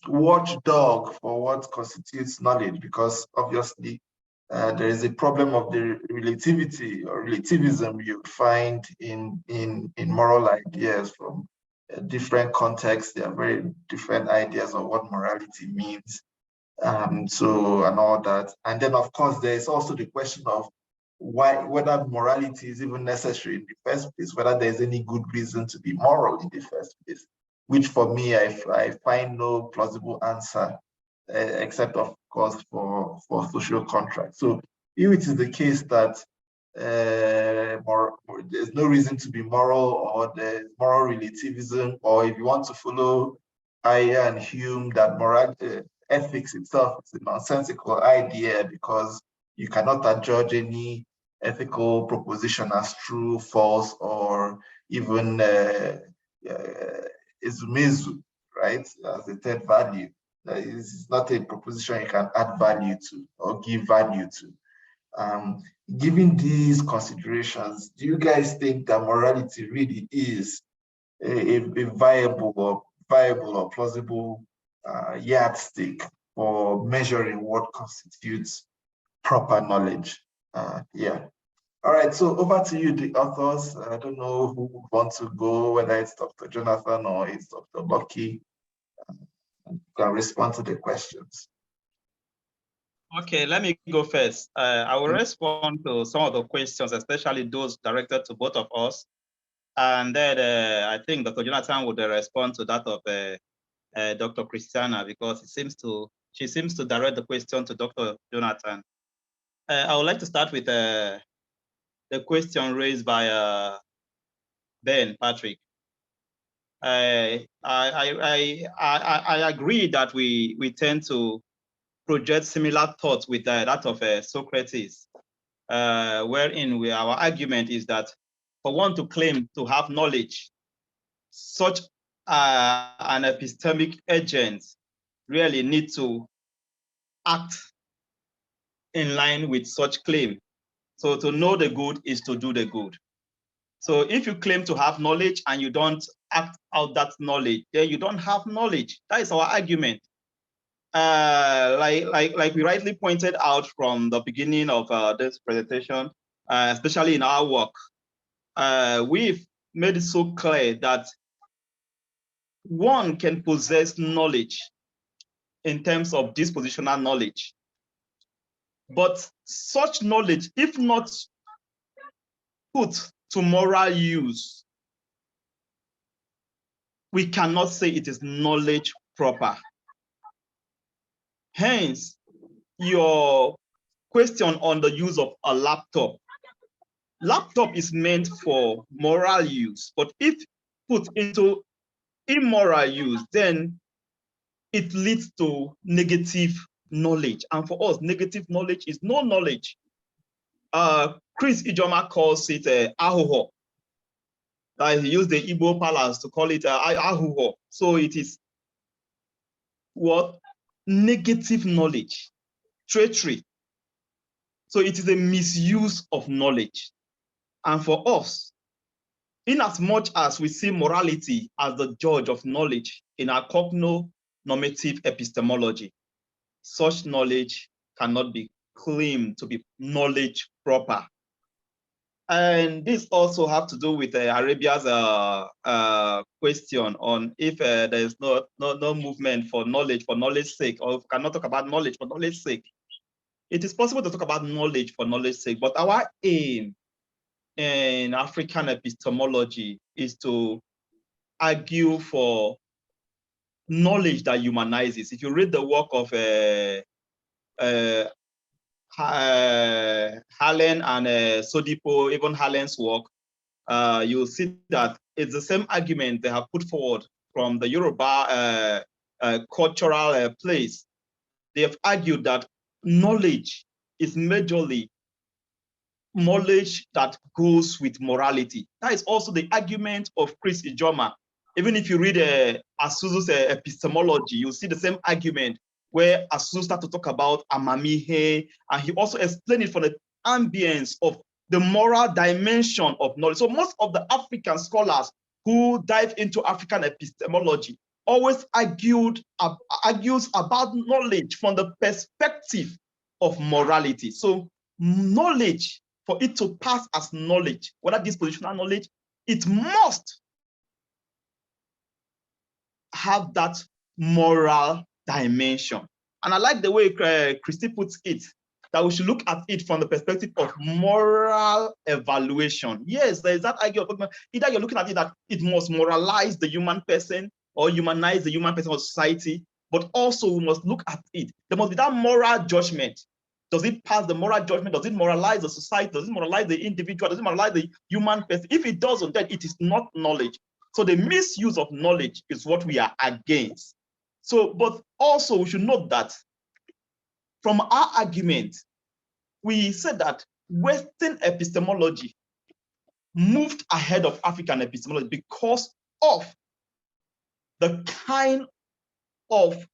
[SPEAKER 1] watchdog for what constitutes knowledge, because obviously there is a problem of the relativity or relativism you find in moral ideas from different contexts. There are very different ideas of what morality means. And all that. And then of course, there is also the question of whether morality is even necessary in the first place, whether there's any good reason to be moral in the first place, which for me, I find no plausible answer, except of course for social contract. So if it is the case that there's no reason to be moral, or there's moral relativism, or if you want to follow Ayer and Hume, that ethics itself is a nonsensical idea because you cannot adjudge any ethical proposition as true, false, or even izumezu, right, as a third value. It's not a proposition you can add value to or give value to. Given these considerations, do you guys think that morality really is a viable or plausible yardstick for measuring what constitutes proper knowledge? Yeah. All right, so over to you, the authors. I don't know who would want to go, whether it's Dr. Jonathan or it's Dr. Lucky. You can respond to the questions.
[SPEAKER 4] Okay, let me go first. I will respond to some of the questions, especially those directed to both of us. And then I think Dr. Jonathan would respond to that of Dr. Christiana, because she seems to direct the question to Dr. Jonathan. I would like to start with the question raised by Ben Patrick. I agree that we tend to project similar thoughts with that of Socrates, wherein our argument is that for one to claim to have knowledge, such an epistemic agent really need to act in line with such claim. So to know the good is to do the good. So if you claim to have knowledge and you don't act out that knowledge, then you don't have knowledge. That is our argument. Like we rightly pointed out from the beginning of this presentation, especially in our work, we've made it so clear that one can possess knowledge in terms of dispositional knowledge, but such knowledge, if not put to moral use, we cannot say it is knowledge proper. Hence, your question on the use of a laptop. Laptop is meant for moral use, but if put into immoral use, then it leads to negative knowledge. And for us, negative knowledge is no knowledge. Chris Ijoma calls it ahuho. He used the Igbo palace to call it ahuho. So it is what? Negative knowledge, treachery. So it is a misuse of knowledge. And for us, in as much as we see morality as the judge of knowledge in our cogno-normative epistemology, such knowledge cannot be claimed to be knowledge proper. And this also has to do with Arabia's question on if there is no movement for knowledge's sake, or if we cannot talk about knowledge for knowledge's sake. It is possible to talk about knowledge for knowledge's sake, but our aim in African epistemology is to argue for knowledge that humanizes. If you read the work of Harlan and Sodipo, even Harlan's work, you'll see that it's the same argument they have put forward from the Yoruba cultural place. They have argued that knowledge is majorly knowledge that goes with morality. That is also the argument of Chris Ijoma. Even if you read Asuzu's epistemology, you'll see the same argument
[SPEAKER 5] where Asu started to talk about Amamihe, and he also explained it from the ambience of the moral dimension of knowledge. So most of the African scholars who dive into African epistemology always argues about knowledge from the perspective of morality. So knowledge, for it to pass as knowledge, whether dispositional knowledge, it must have that moral dimension. And I like the way Christy puts it, that we should look at it from the perspective of moral evaluation. Yes, there is that argument. Either you're looking at it that it must moralize the human person or humanize the human person or society, but also we must look at it. There must be that moral judgment. Does it pass the moral judgment? Does it moralize the society? Does it moralize the individual? Does it moralize the human person? If it doesn't, then it is not knowledge. So the misuse of knowledge is what we are against. So, but also we should note that from our argument, we said that Western epistemology moved ahead of African epistemology because of the kind of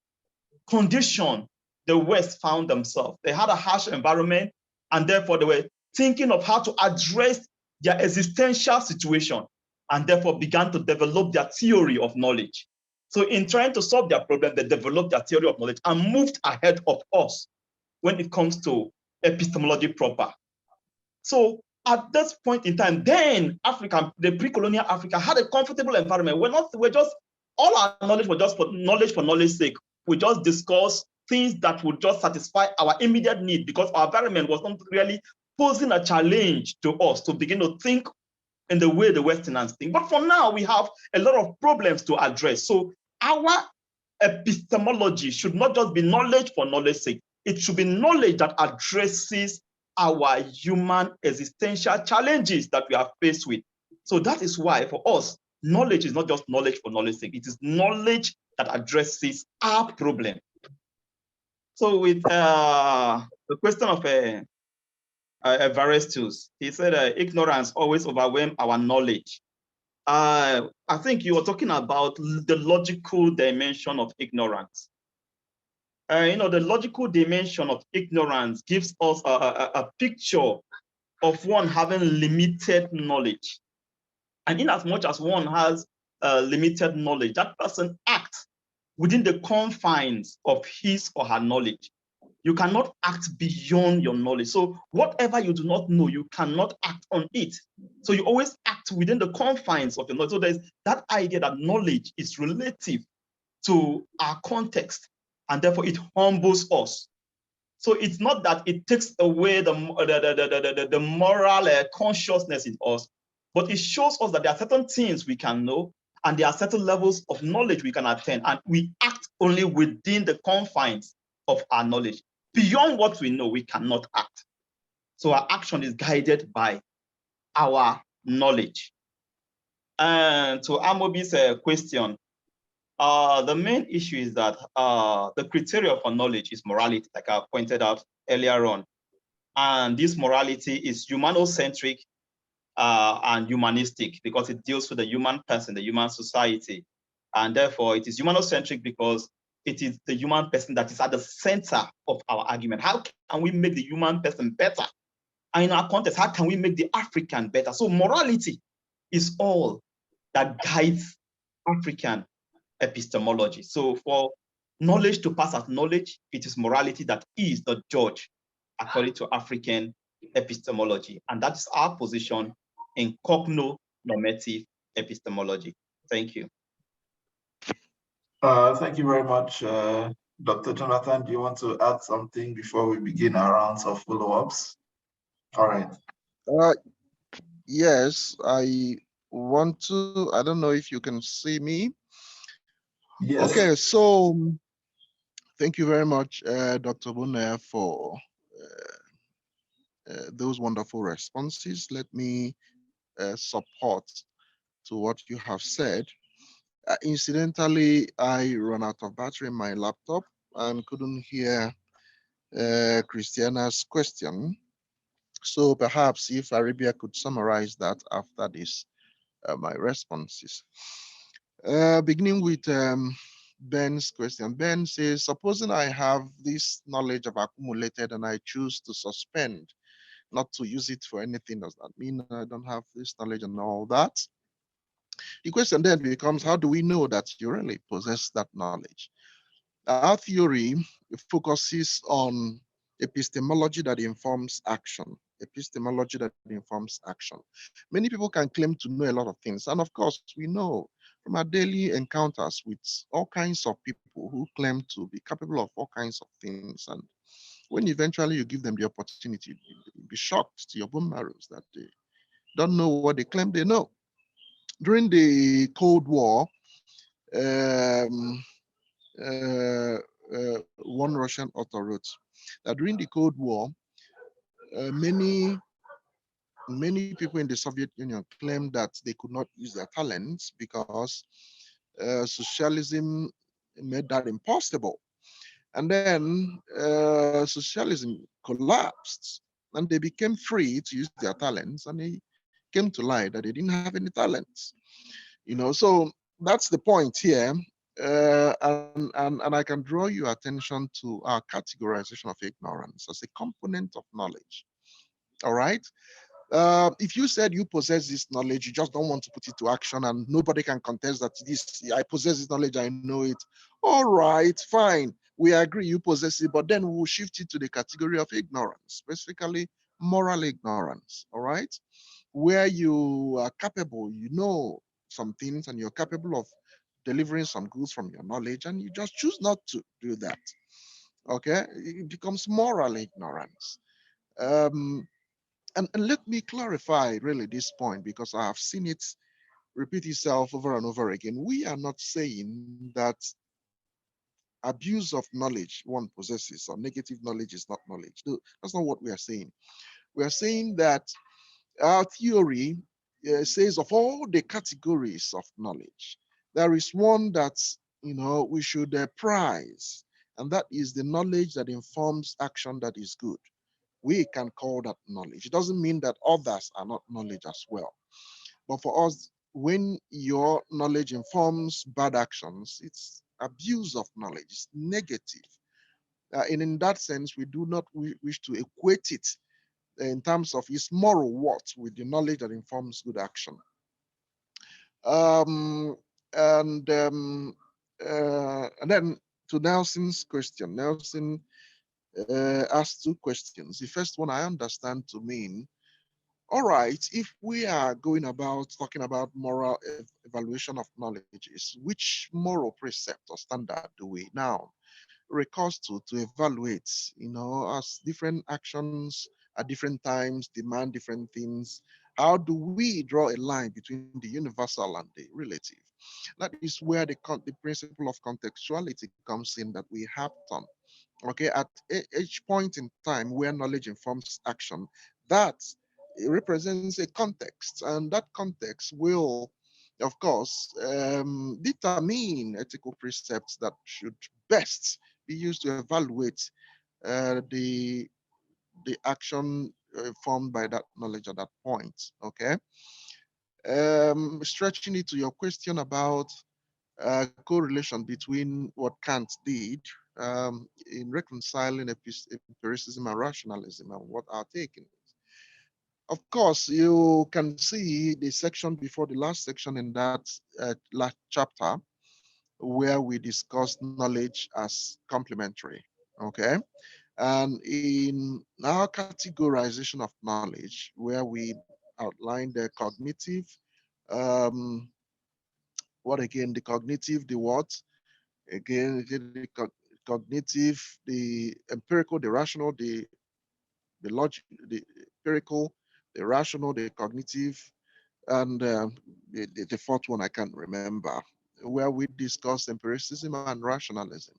[SPEAKER 5] condition the West found themselves. They had a harsh environment, and therefore they were thinking of how to address their existential situation, and therefore began to develop their theory of knowledge. So in trying to solve their problem, they developed their theory of knowledge and moved ahead of us when it comes to epistemology proper. So at this point in time, then Africa, the pre-colonial Africa, had a comfortable environment. All our knowledge was just for knowledge's sake. We just discuss things that would just satisfy our immediate need because our environment was not really posing a challenge to us to begin to think in the way the Westerners think. But for now, we have a lot of problems to address. So our epistemology should not just be knowledge for knowledge's sake. It should be knowledge that addresses our human existential challenges that we are faced with. So that is why for us, knowledge is not just knowledge for knowledge's sake. It is knowledge that addresses our problem. So with the question of Evarestus, he said ignorance always overwhelms our knowledge. I think you were talking about the logical dimension of ignorance. The logical dimension of ignorance gives us a picture of one having limited knowledge. And in as much as one has limited knowledge, that person acts within the confines of his or her knowledge. You cannot act beyond your knowledge. So whatever you do not know, you cannot act on it. So you always act within the confines of your knowledge. So there's that idea that knowledge is relative to our context, and therefore it humbles us. So it's not that it takes away the moral consciousness in us, but it shows us that there are certain things we can know, and there are certain levels of knowledge we can attain, and we act only within the confines of our knowledge. Beyond what we know, we cannot act. So our action is guided by our knowledge. And to Amobi's question, the main issue is that the criteria for knowledge is morality, like I pointed out earlier on. And this morality is humanocentric and humanistic because it deals with the human person, the human society. And therefore, it is humanocentric because it is the human person that is at the center of our argument. How can we make the human person better? And in our context, how can we make the African better? So morality is all that guides African epistemology. So for knowledge to pass as knowledge, it is morality that is the judge according to African epistemology. And that's our position in cogno-normative epistemology. Thank you.
[SPEAKER 1] Thank you very much, Dr. Jonathan. Do you want to add something before we begin our rounds of follow-ups? All right.
[SPEAKER 6] Yes, I want to. I don't know if you can see me.
[SPEAKER 1] Yes.
[SPEAKER 6] Okay, so thank you very much, Dr. Bonner, for those wonderful responses. Let me support to what you have said. Incidentally, I ran out of battery in my laptop and couldn't hear Christiana's question. So perhaps if Arabia could summarize that after this, my responses. Beginning with Ben's question. Ben says, supposing I have this knowledge I've accumulated and I choose to suspend, not to use it for anything, does that mean I don't have this knowledge and all that? The question then becomes, how do we know that you really possess that knowledge? Our theory focuses on epistemology that informs action. Epistemology that informs action. Many people can claim to know a lot of things. And of course, we know from our daily encounters with all kinds of people who claim to be capable of all kinds of things. And when eventually you give them the opportunity, you'll be shocked to your bone marrows that they don't know what they claim they know. During the Cold War, um, one Russian author wrote that during the Cold War, many people in the Soviet Union claimed that they could not use their talents because socialism made that impossible. And then socialism collapsed and they became free to use their talents, and they came to light that they didn't have any talents. So that's the point here. And I can draw your attention to our categorization of ignorance as a component of knowledge. All right. If you said you possess this knowledge, you just don't want to put it to action, and nobody can contest that I possess this knowledge, I know it. All right, fine. We agree you possess it, but then we'll shift it to the category of ignorance, specifically moral ignorance. All right, where you are capable, you know some things, and you're capable of delivering some goods from your knowledge, and you just choose not to do that. Okay, it becomes moral ignorance. And let me clarify really this point, because I have seen it repeat itself over and over again. We are not saying that abuse of knowledge one possesses or negative knowledge is not knowledge. No, that's not what we are saying. We are saying that our theory says of all the categories of knowledge, there is one that we should prize, and that is the knowledge that informs action that is good. We can call that knowledge. It doesn't mean that others are not knowledge as well. But for us, when your knowledge informs bad actions, it's abuse of knowledge, it's negative. And in that sense, we do not wish to equate it in terms of its moral worth with the knowledge that informs good action. And then to Nelson's question, Nelson asked two questions. The first one I understand to mean, all right, if we are going about talking about moral evaluation of knowledge, is which moral precept or standard do we now recourse to evaluate, as different actions at different times demand different things? How do we draw a line between the universal and the relative? That is where the principle of contextuality comes in, that we have on. Okay, at each point in time where knowledge informs action, that it represents a context, and that context will, of course, determine ethical precepts that should best be used to evaluate the action formed by that knowledge at that point. Okay, stretching it to your question about correlation between what Kant did in reconciling empiricism and rationalism, and what our take is. Of course, you can see the section before the last section in that last chapter, where we discussed knowledge as complementary. Okay, and in our categorization of knowledge, where we outlined the cognitive, um, what again, the cognitive, the what? Again, the cognitive, the empirical, the rational, the logic, the empirical, the rational, the cognitive, and the fourth one I can't remember, where we discussed empiricism and rationalism,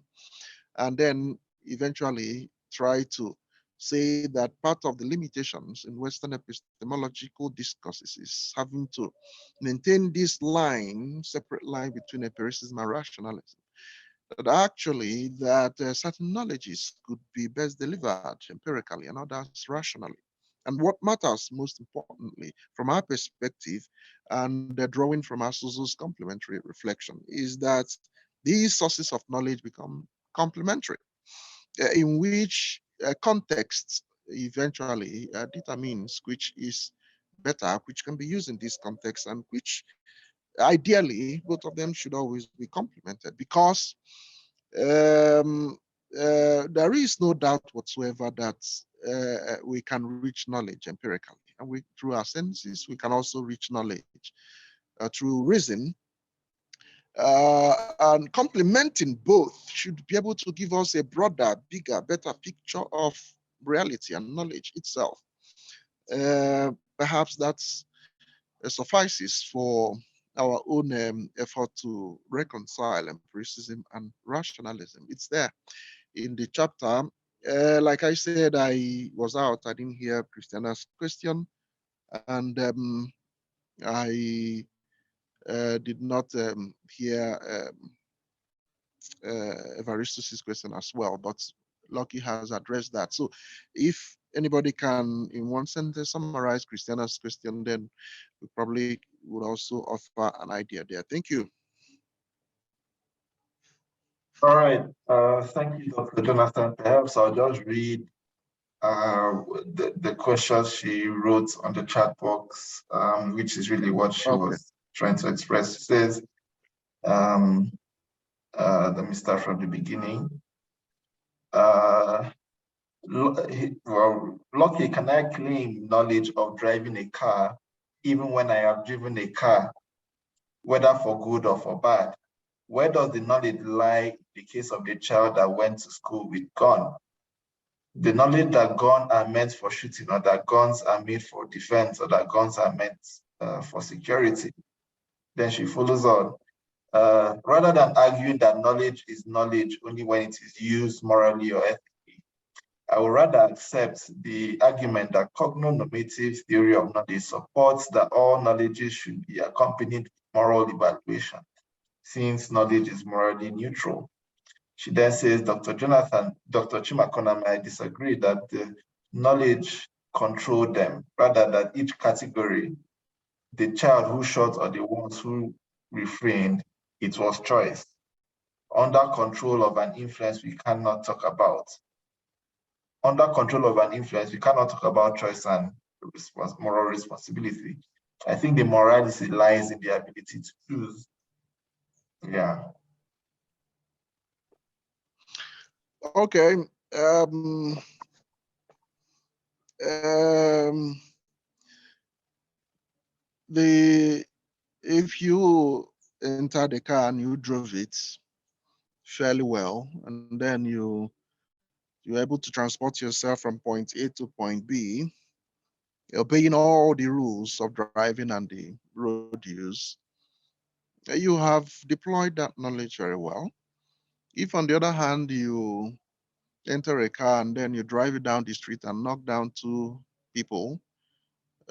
[SPEAKER 6] and then eventually try to say that part of the limitations in Western epistemological discourses is having to maintain this line, separate line between empiricism and rationalism. That actually that certain knowledges could be best delivered empirically and others rationally. And what matters most importantly from our perspective, and drawing from our Suzu's complementary reflection, is that these sources of knowledge become complementary, in which context eventually determines which is better, which can be used in this context, and which ideally both of them should always be complemented, because there is no doubt whatsoever that we can reach knowledge empirically, and we, through our senses, we can also reach knowledge through reason. And complementing both should be able to give us a broader, bigger, better picture of reality and knowledge itself. Perhaps that's suffices for our own effort to reconcile empiricism and rationalism. It's there in the chapter. Like I said, I was out, I didn't hear Christiana's question, and I did not hear Evaristus' question as well, but Lucky has addressed that. So if anybody can, in one sentence, summarize Christiana's question, then we probably would also offer an idea there. Thank you.
[SPEAKER 1] All right. Thank you, Dr. Jonathan. Perhaps I'll just read the questions she wrote on the chat box, which is really what she was trying to express. She says, let me start from the beginning. Well, Lucky, can I claim knowledge of driving a car even when I have driven a car, whether for good or for bad? Where does the knowledge lie in the case of the child that went to school with gun? The knowledge that guns are meant for shooting, or that guns are made for defense, or that guns are meant for security. Then she follows on. Rather than arguing that knowledge is knowledge only when it is used morally or ethically, I would rather accept the argument that cogno-normative theory of knowledge supports that all knowledge should be accompanied with moral evaluation, since knowledge is morally neutral. She then says, Dr. Chimakona might disagree that the knowledge controlled them, rather that each category, the child who shot or the ones who refrained, it was choice. Under control of an influence we cannot talk about. Under control of an influence, we cannot talk about choice and moral responsibility. I think the morality lies in the ability to choose. Yeah.
[SPEAKER 6] Okay. If you enter the car and you drove it fairly well, and then you're able to transport yourself from point A to point B, obeying all the rules of driving and the road use, you have deployed that knowledge very well. If, on the other hand, you enter a car and then you drive it down the street and knock down two people,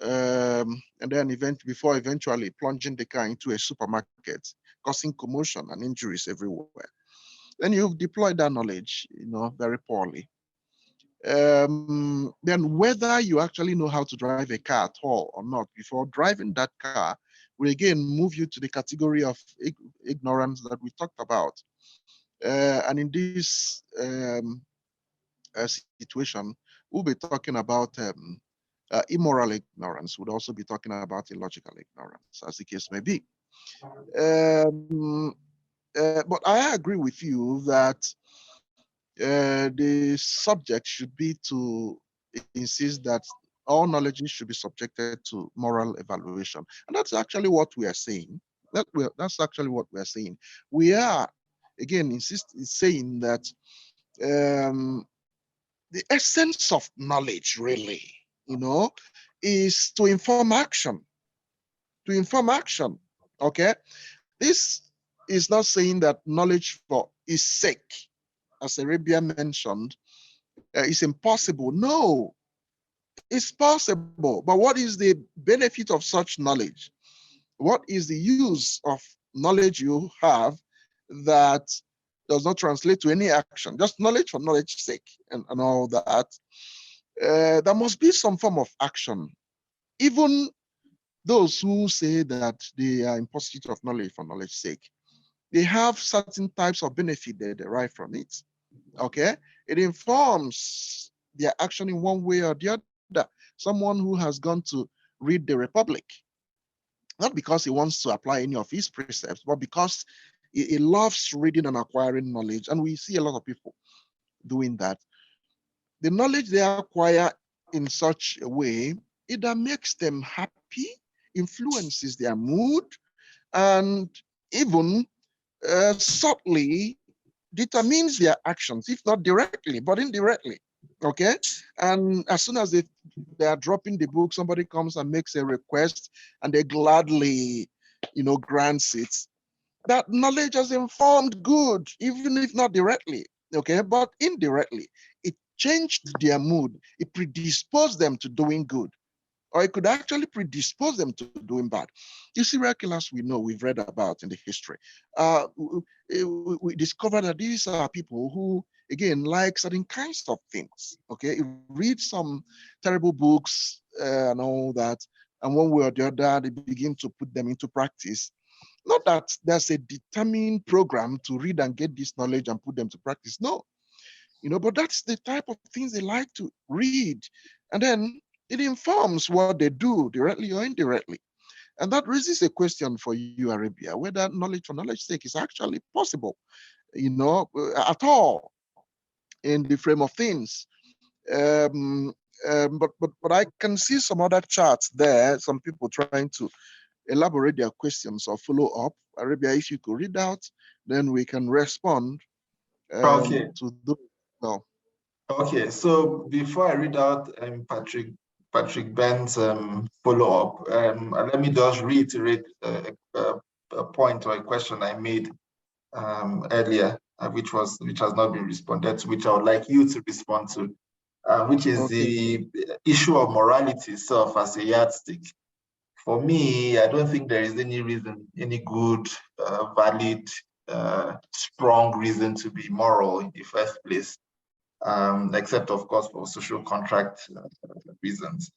[SPEAKER 6] and then before eventually plunging the car into a supermarket, causing commotion and injuries everywhere, then you've deployed that knowledge, very poorly. Then whether you actually know how to drive a car at all or not before driving that car will again move you to the category of ignorance that we talked about. And in this situation, we'll be talking about immoral ignorance. We'll also be talking about illogical ignorance, as the case may be. But I agree with you that the subject should be to insist that all knowledge should be subjected to moral evaluation. And that's actually what we are saying. That's actually what we are saying. We are, again, saying that the essence of knowledge really, is to inform action. To inform action, okay? This is not saying that knowledge for its sake, as Arabia mentioned, is impossible. No, it's possible. But what is the benefit of such knowledge? What is the use of knowledge you have that does not translate to any action? Just knowledge for knowledge's sake and all that. There must be some form of action. Even those who say that they are in pursuit of knowledge for knowledge's sake, they have certain types of benefit they derive from it. Okay, it informs their action in one way or the other. Someone who has gone to read the Republic, not because he wants to apply any of his precepts, but because he loves reading and acquiring knowledge. And we see a lot of people doing that. The knowledge they acquire in such a way either makes them happy, influences their mood, and even subtly determines their actions, if not directly, but indirectly. Okay. And as soon as they are dropping the book, somebody comes and makes a request and they gladly, grants it. That knowledge has informed good, even if not directly, okay, but indirectly. It changed their mood. It predisposed them to doing good, or it could actually predispose them to doing bad. You serial killers we know, we've read about in the history. We discovered that these are people who, again, like certain kinds of things, okay? You read some terrible books and all that, and one way or the other, they begin to put them into practice. Not that there's a determined program to read and get this knowledge and put them to practice, no. But that's the type of things they like to read. And then it informs what they do directly or indirectly. And that raises a question for you, Arabia, whether knowledge for knowledge's sake is actually possible, at all in the frame of things. But I can see some other charts there, some people trying to elaborate their questions or follow up. Arabia, if you could read out, then we can respond
[SPEAKER 1] Okay.
[SPEAKER 6] to those. No.
[SPEAKER 1] Okay, so before I read out Patrick Ben's follow-up, let me just reiterate a point or a question I made earlier, which has not been responded to, which I would like you to respond to, which is the issue of morality itself as a yardstick. For me, I don't think there is any reason, any good, valid, strong reason to be moral in the first place. Except of course for social contract reasons.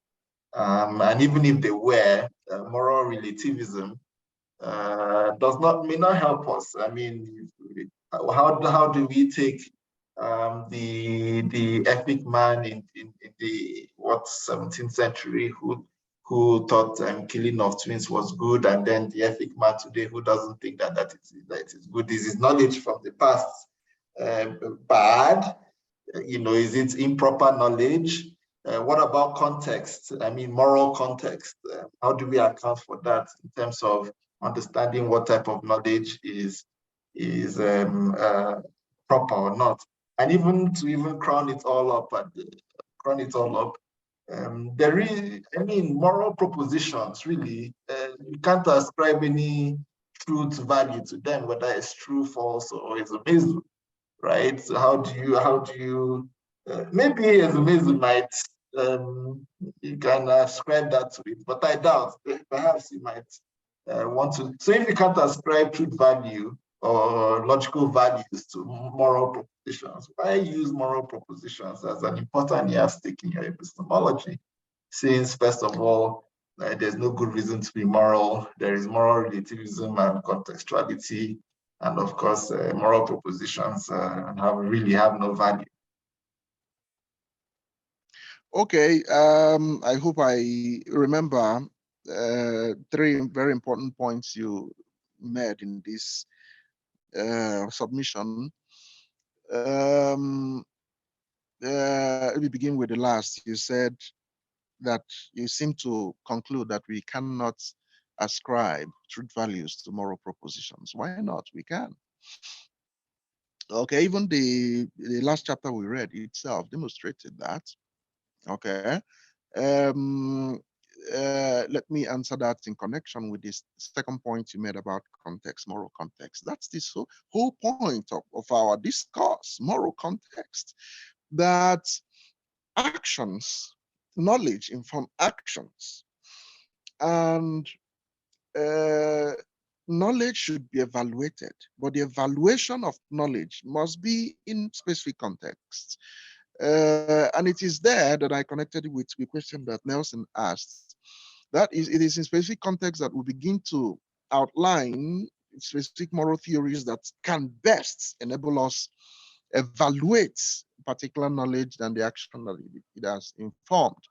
[SPEAKER 1] And even if they were, moral relativism may not help us. I mean, how do we take the ethic man in the 17th century who thought killing of twins was good, and then the ethic man today who doesn't think that is good? Is his knowledge from the past bad? Is it improper knowledge? What about context? I mean, moral context. How do we account for that in terms of understanding what type of knowledge is proper or not? And to crown it all up, there is, moral propositions, really, you can't ascribe any truth value to them, whether it's true, false, or it's a mezu, right? So how do you maybe Ezumezu might, you can ascribe that to it, but I doubt. Perhaps you might want to. So if you can't ascribe truth value or logical values to moral propositions, why use moral propositions as an important yardstick in your epistemology? Since, first of all, there's no good reason to be moral. There is moral relativism and contextuality, and of course, moral propositions really have no value.
[SPEAKER 6] Okay, I hope I remember three very important points you made in this submission. Let me begin with the last. You said that you seem to conclude that we cannot ascribe truth values to moral propositions. Why not? We can. Okay, even the last chapter we read itself demonstrated that. Okay. Let me answer that in connection with this second point you made about context, moral context. That's the whole point of our discourse, moral context, that actions, knowledge inform actions, and knowledge should be evaluated, but the evaluation of knowledge must be in specific contexts. And it is there that I connected it with the question that Nelson asked. That is, it is in specific context that we begin to outline specific moral theories that can best enable us evaluate particular knowledge and the action that it has informed.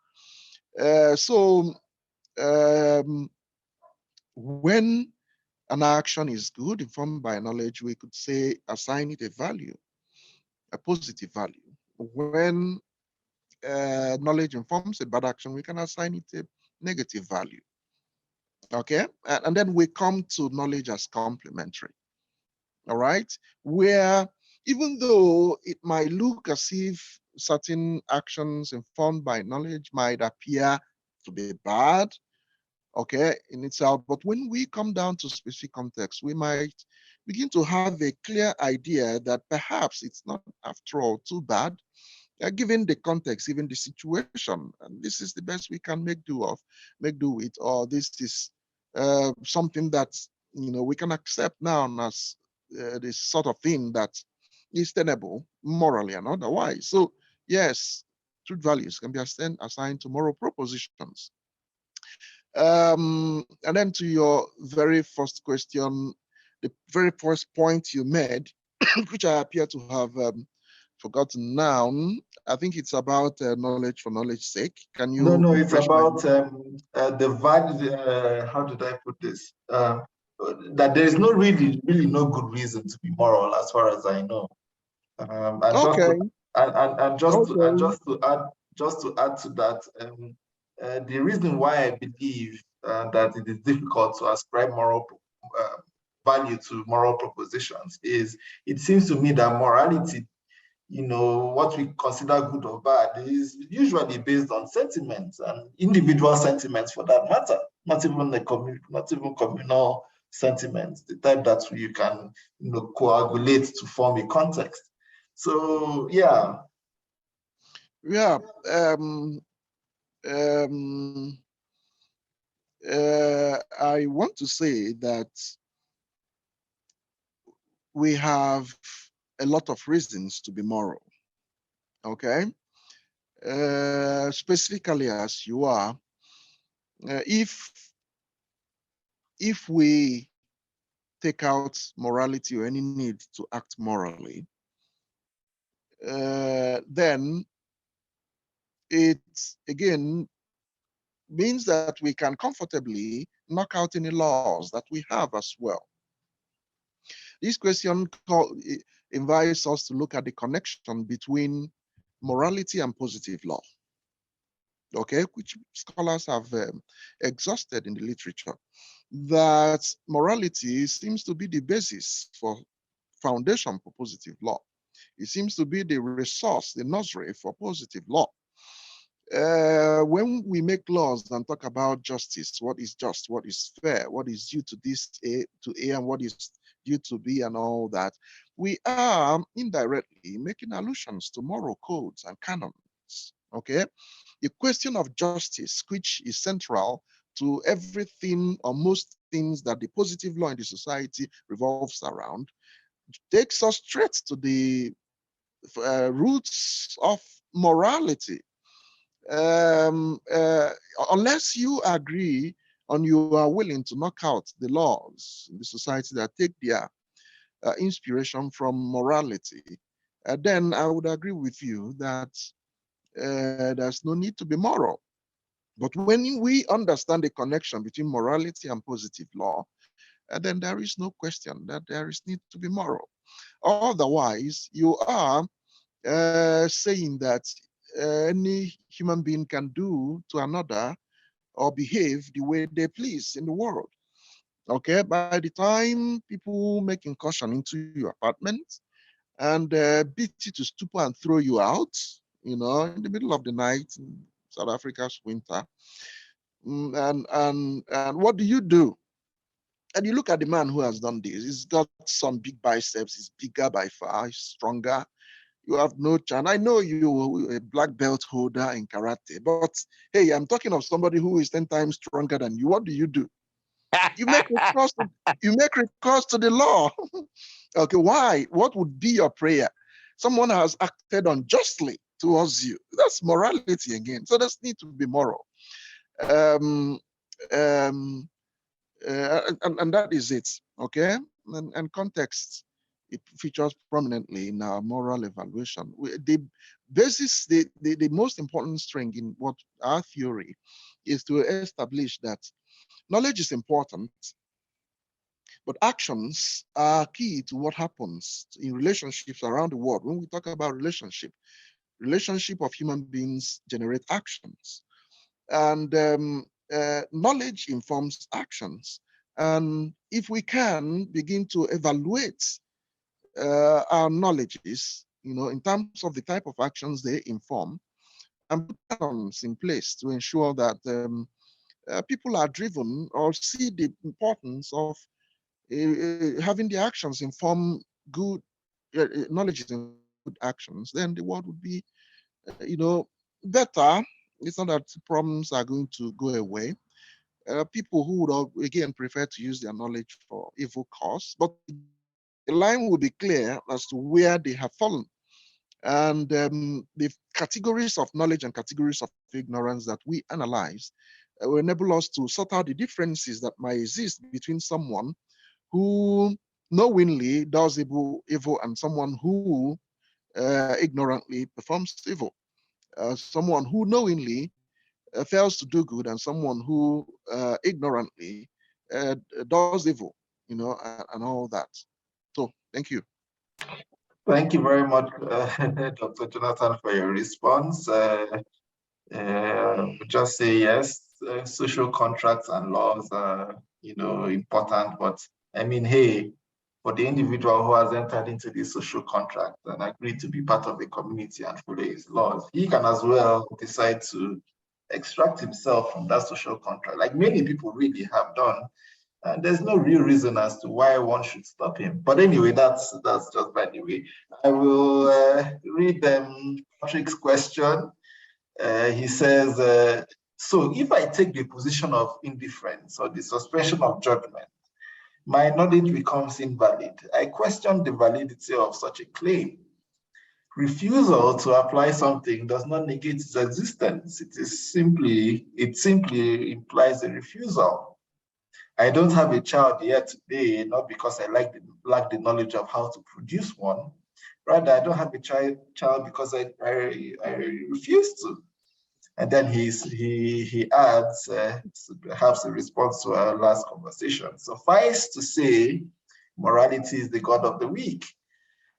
[SPEAKER 6] When an action is good, informed by knowledge, we could say assign it a value, a positive value. When knowledge informs a bad action, we can assign it a negative value. Okay, and then we come to knowledge as complementary. All right, where even though it might look as if certain actions informed by knowledge might appear to be bad, okay, in itself, but when we come down to specific context, we might begin to have a clear idea that perhaps it's not after all too bad, given the context, even the situation, and this is the best we can make do with, or this is something that we can accept now as this sort of thing that is tenable morally and otherwise. So yes, truth values can be assigned to moral propositions. And then to your very first question, the very first point you made, which I appear to have forgotten now. I think it's about knowledge for knowledge's sake. Can you?
[SPEAKER 1] No, it's about the value. How did I put this? That there is no really no good reason to be moral, as far as I know. And
[SPEAKER 6] Okay.
[SPEAKER 1] Just to add to that, the reason why I believe that it is difficult to ascribe moral value to moral propositions is it seems to me that morality, what we consider good or bad, is usually based on sentiments and individual sentiments, for that matter, not even communal sentiments, the type that you can coagulate to form a context. So yeah.
[SPEAKER 6] I want to say that we have a lot of reasons to be moral. Okay, specifically as you are, if we take out morality or any need to act morally, then it again means that we can comfortably knock out any laws that we have as well. This question invites us to look at the connection between morality and positive law, okay, which scholars have exhausted in the literature, that morality seems to be the basis for foundation for positive law. It seems to be the resource, the nursery for positive law. When we make laws and talk about justice, what is just, what is fair, what is due to this to A and what is due to B and all that, we are indirectly making allusions to moral codes and canons, okay? The question of justice, which is central to everything or most things that the positive law in the society revolves around, takes us straight to the roots of morality. Unless you agree and you are willing to knock out the laws in the society that take their inspiration from morality, then I would agree with you that there's no need to be moral. But when we understand the connection between morality and positive law, then there is no question that there is need to be moral. Otherwise, you are saying that any human being can do to another or behave the way they please in the world. Okay, by the time people make incursion into your apartment and beat you to stupor and throw you out, in the middle of the night in South Africa's winter, and what do? And you look at the man who has done this. He's got some big biceps. He's bigger by far. He's stronger. You have no chance. I know you a black belt holder in karate, but hey, I'm talking of somebody who is 10 times stronger than you. What do? You make recourse to the law. Okay, why? What would be your prayer? Someone has acted unjustly towards you. That's morality again. So there's need to be moral. And that is it. Okay. and context, it features prominently in our moral evaluation. The basis, the most important string in what our theory is to establish that knowledge is important, but actions are key to what happens in relationships around the world. When we talk about relationship of human beings generate actions. And knowledge informs actions. And if we can begin to evaluate our knowledges, in terms of the type of actions they inform, and put patterns in place to ensure that people are driven or see the importance of having the actions inform good knowledge in good actions, then the world would be, better. It's not that problems are going to go away. People who would, again, prefer to use their knowledge for evil cause, but the line will be clear as to where they have fallen. And the categories of knowledge and categories of ignorance that we analyze will enable us to sort out the differences that might exist between someone who knowingly does evil and someone who ignorantly performs evil. Someone who knowingly fails to do good and someone who ignorantly does evil, and all that. So thank you.
[SPEAKER 1] Thank you very much, Dr. Jonathan, for your response. Just say yes, social contracts and laws are, important, but I mean, hey, for the individual who has entered into this social contract and agreed to be part of the community and follow its laws, he can as well decide to extract himself from that social contract, like many people really have done. And there's no real reason as to why one should stop him. But anyway, that's just by the way. I will read Patrick's question. He says, so if I take the position of indifference or the suspension of judgment, my knowledge becomes invalid. I question the validity of such a claim. Refusal to apply something does not negate its existence. It simply implies a refusal. I don't have a child yet today, not because I lack the knowledge of how to produce one. Rather, I don't have a child because I refuse to. And then he adds, perhaps a response to our last conversation. Suffice to say, morality is the God of the weak.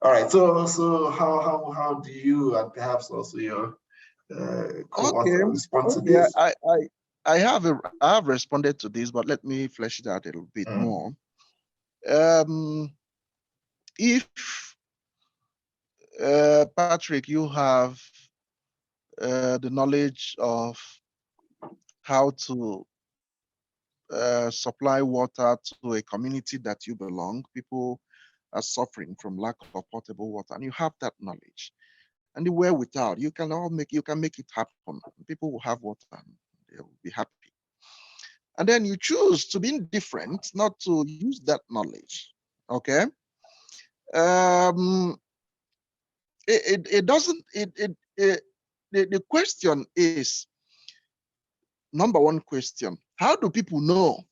[SPEAKER 1] All right. So how do you and perhaps also your co-author respond to this?
[SPEAKER 6] I have responded to this, but let me flesh it out a little bit more. If Patrick, you have the knowledge of how to supply water to a community that you belong, people are suffering from lack of potable water, and you have that knowledge and the wherewithal, you can make it happen. People will have water and they will be happy. And then you choose to be indifferent, not to use that knowledge. Okay. The question is, number one question, how do people know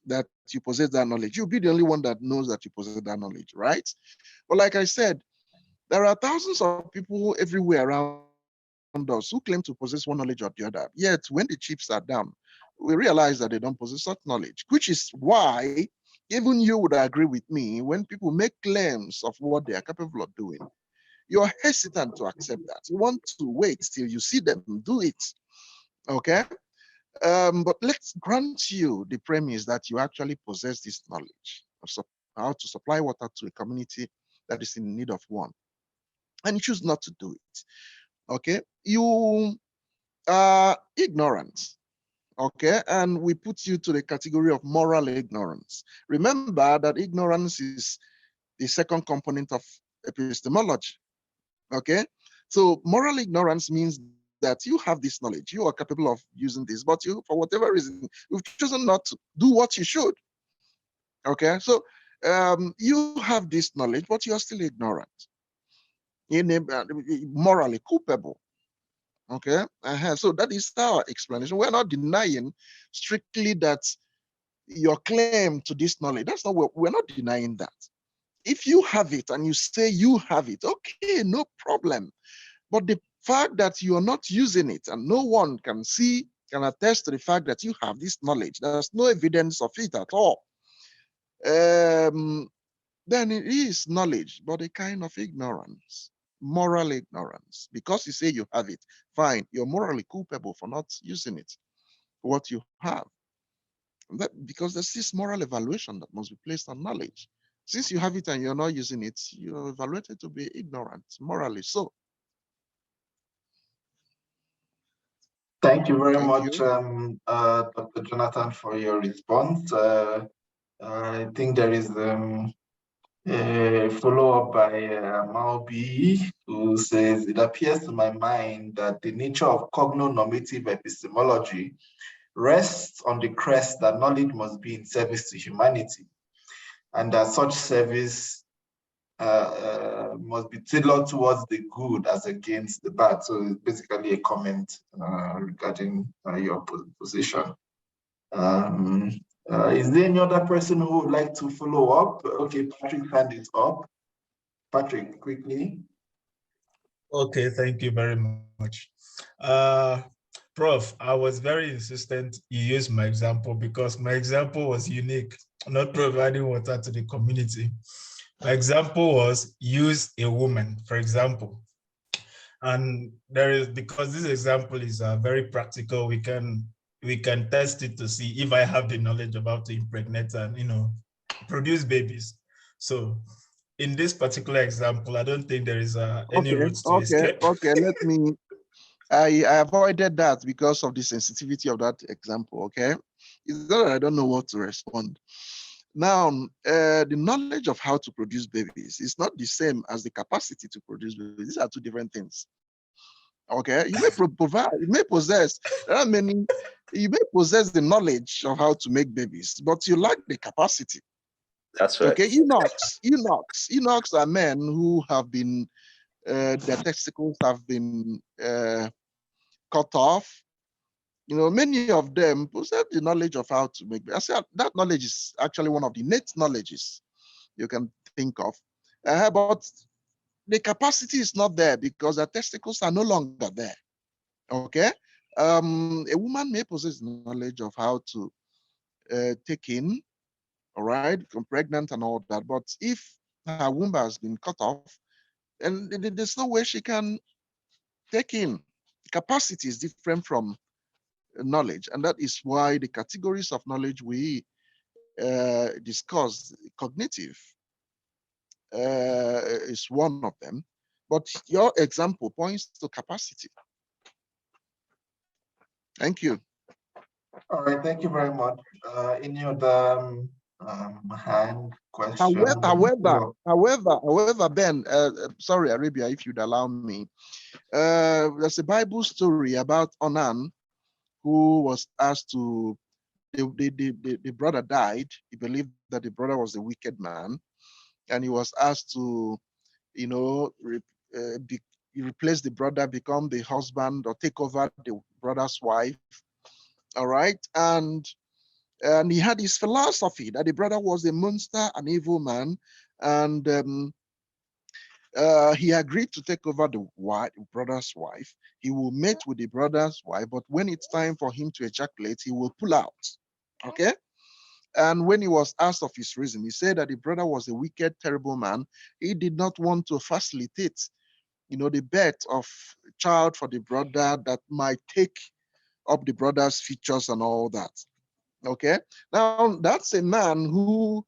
[SPEAKER 6] that you possess that knowledge? You'll be the only one that knows that you possess that knowledge, right? But like I said, there are thousands of people everywhere around us who claim to possess one knowledge or the other. Yet when the chips are down, we realize that they don't possess such knowledge, which is why even you would agree with me, when people make claims of what they are capable of doing, you're hesitant to accept that. You want to wait till you see them do it. Okay. But let's grant you the premise that you actually possess this knowledge of how to supply water to a community that is in need of one, and you choose not to do it. Okay, you are ignorant. Okay, and we put you to the category of moral ignorance. Remember that ignorance is the second component of epistemology. Okay, so moral ignorance means that you have this knowledge, you are capable of using this, but you, for whatever reason, you've chosen not to do what you should. Okay, so you have this knowledge, but you are still ignorant, morally culpable. Okay, so that is our explanation. We're not denying strictly that your claim to this knowledge. That's not what we're not denying that. If you have it and you say you have it, okay, no problem. But the fact that you are not using it and no one can attest to the fact that you have this knowledge, there's no evidence of it at all, then it is knowledge, but a kind of ignorance, moral ignorance. Because you say you have it, fine, you're morally culpable for not using it, what you have. Because there's this moral evaluation that must be placed on knowledge. Since you have it and you're not using it, you're evaluated to be ignorant, morally so.
[SPEAKER 1] Thank you very
[SPEAKER 6] Thank
[SPEAKER 1] much,
[SPEAKER 6] you.
[SPEAKER 1] Dr. Jonathan, for your response. I think there is a follow-up by Malbi, who says, it appears to my mind that the nature of cogno-normative epistemology rests on the crest that knowledge must be in service to humanity, and that such service must be tailored towards the good as against the bad. So it's basically a comment regarding your position. Is there any other person who would like to follow up? Okay, Patrick, hand it up. Patrick, quickly.
[SPEAKER 7] Okay, thank you very much. Prof, I was very insistent you use my example because my example was unique, not providing water to the community. My example was use a woman, for example. And because this example is very practical, we can test it to see if I have the knowledge of how to impregnate and produce babies. So in this particular example, I don't think there is any route to escape.
[SPEAKER 6] Okay, let me, I avoided that because of the sensitivity of that example, okay? It's not that I don't know what to respond. Now, the knowledge of how to produce babies is not the same as the capacity to produce babies. These are two different things. Okay, you may provide, you may possess, there are many, you may possess the knowledge of how to make babies, but you lack the capacity.
[SPEAKER 10] That's right.
[SPEAKER 6] Okay, eunuchs are men who have been, their testicles have been cut off. Many of them possess the knowledge of how to make. I say that knowledge is actually one of the innate knowledges you can think of, but the capacity is not there because the testicles are no longer there. Okay, a woman may possess knowledge of how to take in, all right, become pregnant and all that, but if her womb has been cut off, and there's no way she can take in. Capacity is different from knowledge, and that is why the categories of knowledge we discuss, cognitive is one of them, but your example points to capacity. Thank you.
[SPEAKER 1] All right, thank you very much. Any other hand question?
[SPEAKER 6] However, Ben, sorry, Arabia, if you'd allow me, there's a Bible story about Onan who was asked to, the brother died. He believed that the brother was a wicked man, and he was asked to, replace the brother, become the husband, or take over the brother's wife. All right, and he had his philosophy that the brother was a monster, an evil man, and he agreed to take over the brother's wife. He will mate with the brother's wife, but when it's time for him to ejaculate, he will pull out. Okay? And when he was asked of his reason, he said that the brother was a wicked, terrible man. He did not want to facilitate, the birth of a child for the brother that might take up the brother's features and all that. Okay? Now, that's a man who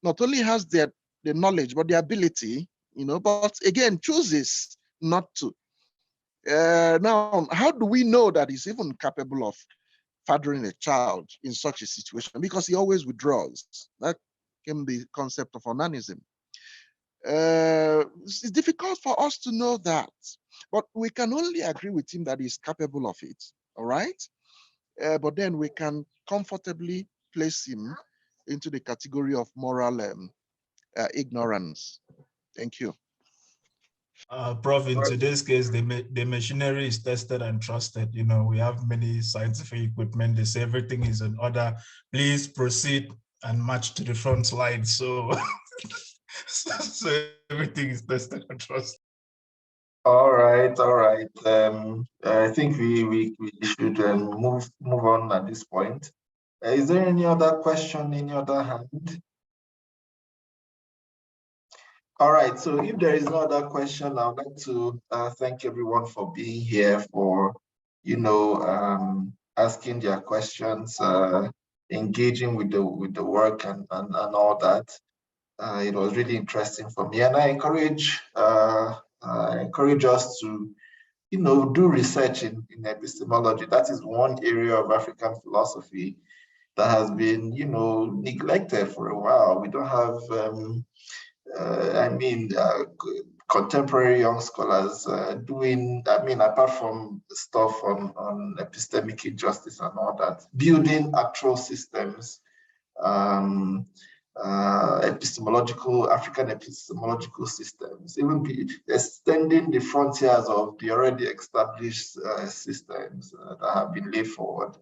[SPEAKER 6] not only has the knowledge, but the ability, but again, chooses not to. Now, how do we know that he's even capable of fathering a child in such a situation? Because he always withdraws. That came the concept of onanism. It's difficult for us to know that, but we can only agree with him that he's capable of it, all right? But then we can comfortably place him into the category of moral ignorance. Thank you.
[SPEAKER 7] Prof, in today's case, the machinery is tested and trusted. You know, we have many scientific equipment. They say everything is in order. Please proceed and march to the front slide. So, so everything is tested and trusted.
[SPEAKER 1] All right, all right. I think we should move on at this point. Is there any other question, any other hand? All right, so if there is no other question, I would like to thank everyone for being here, for, asking their questions, engaging with the work and all that. It was really interesting for me, and I encourage us to, do research in epistemology. That is one area of African philosophy that has been, neglected for a while. We don't have contemporary young scholars doing, apart from stuff on epistemic injustice and all that, building actual systems, African epistemological systems, even extending the frontiers of the already established systems that have been laid forward,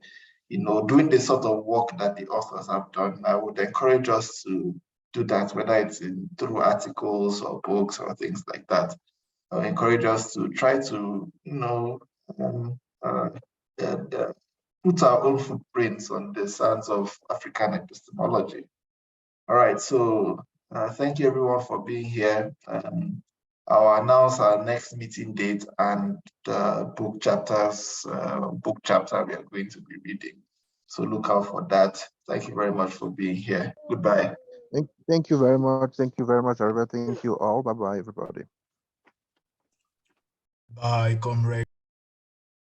[SPEAKER 1] doing the sort of work that the authors have done. I would encourage us to do that, whether it's through articles or books or things like that. I would encourage us to try to, put our own footprints on the sands of African epistemology. All right, so thank you everyone for being here. I'll announce our next meeting date and the book chapter we are going to be reading. So look out for that. Thank you very much for being here. Goodbye.
[SPEAKER 6] Thank you very much. Thank you very much, everybody. Thank you all. Bye-bye, everybody.
[SPEAKER 7] Bye, comrade.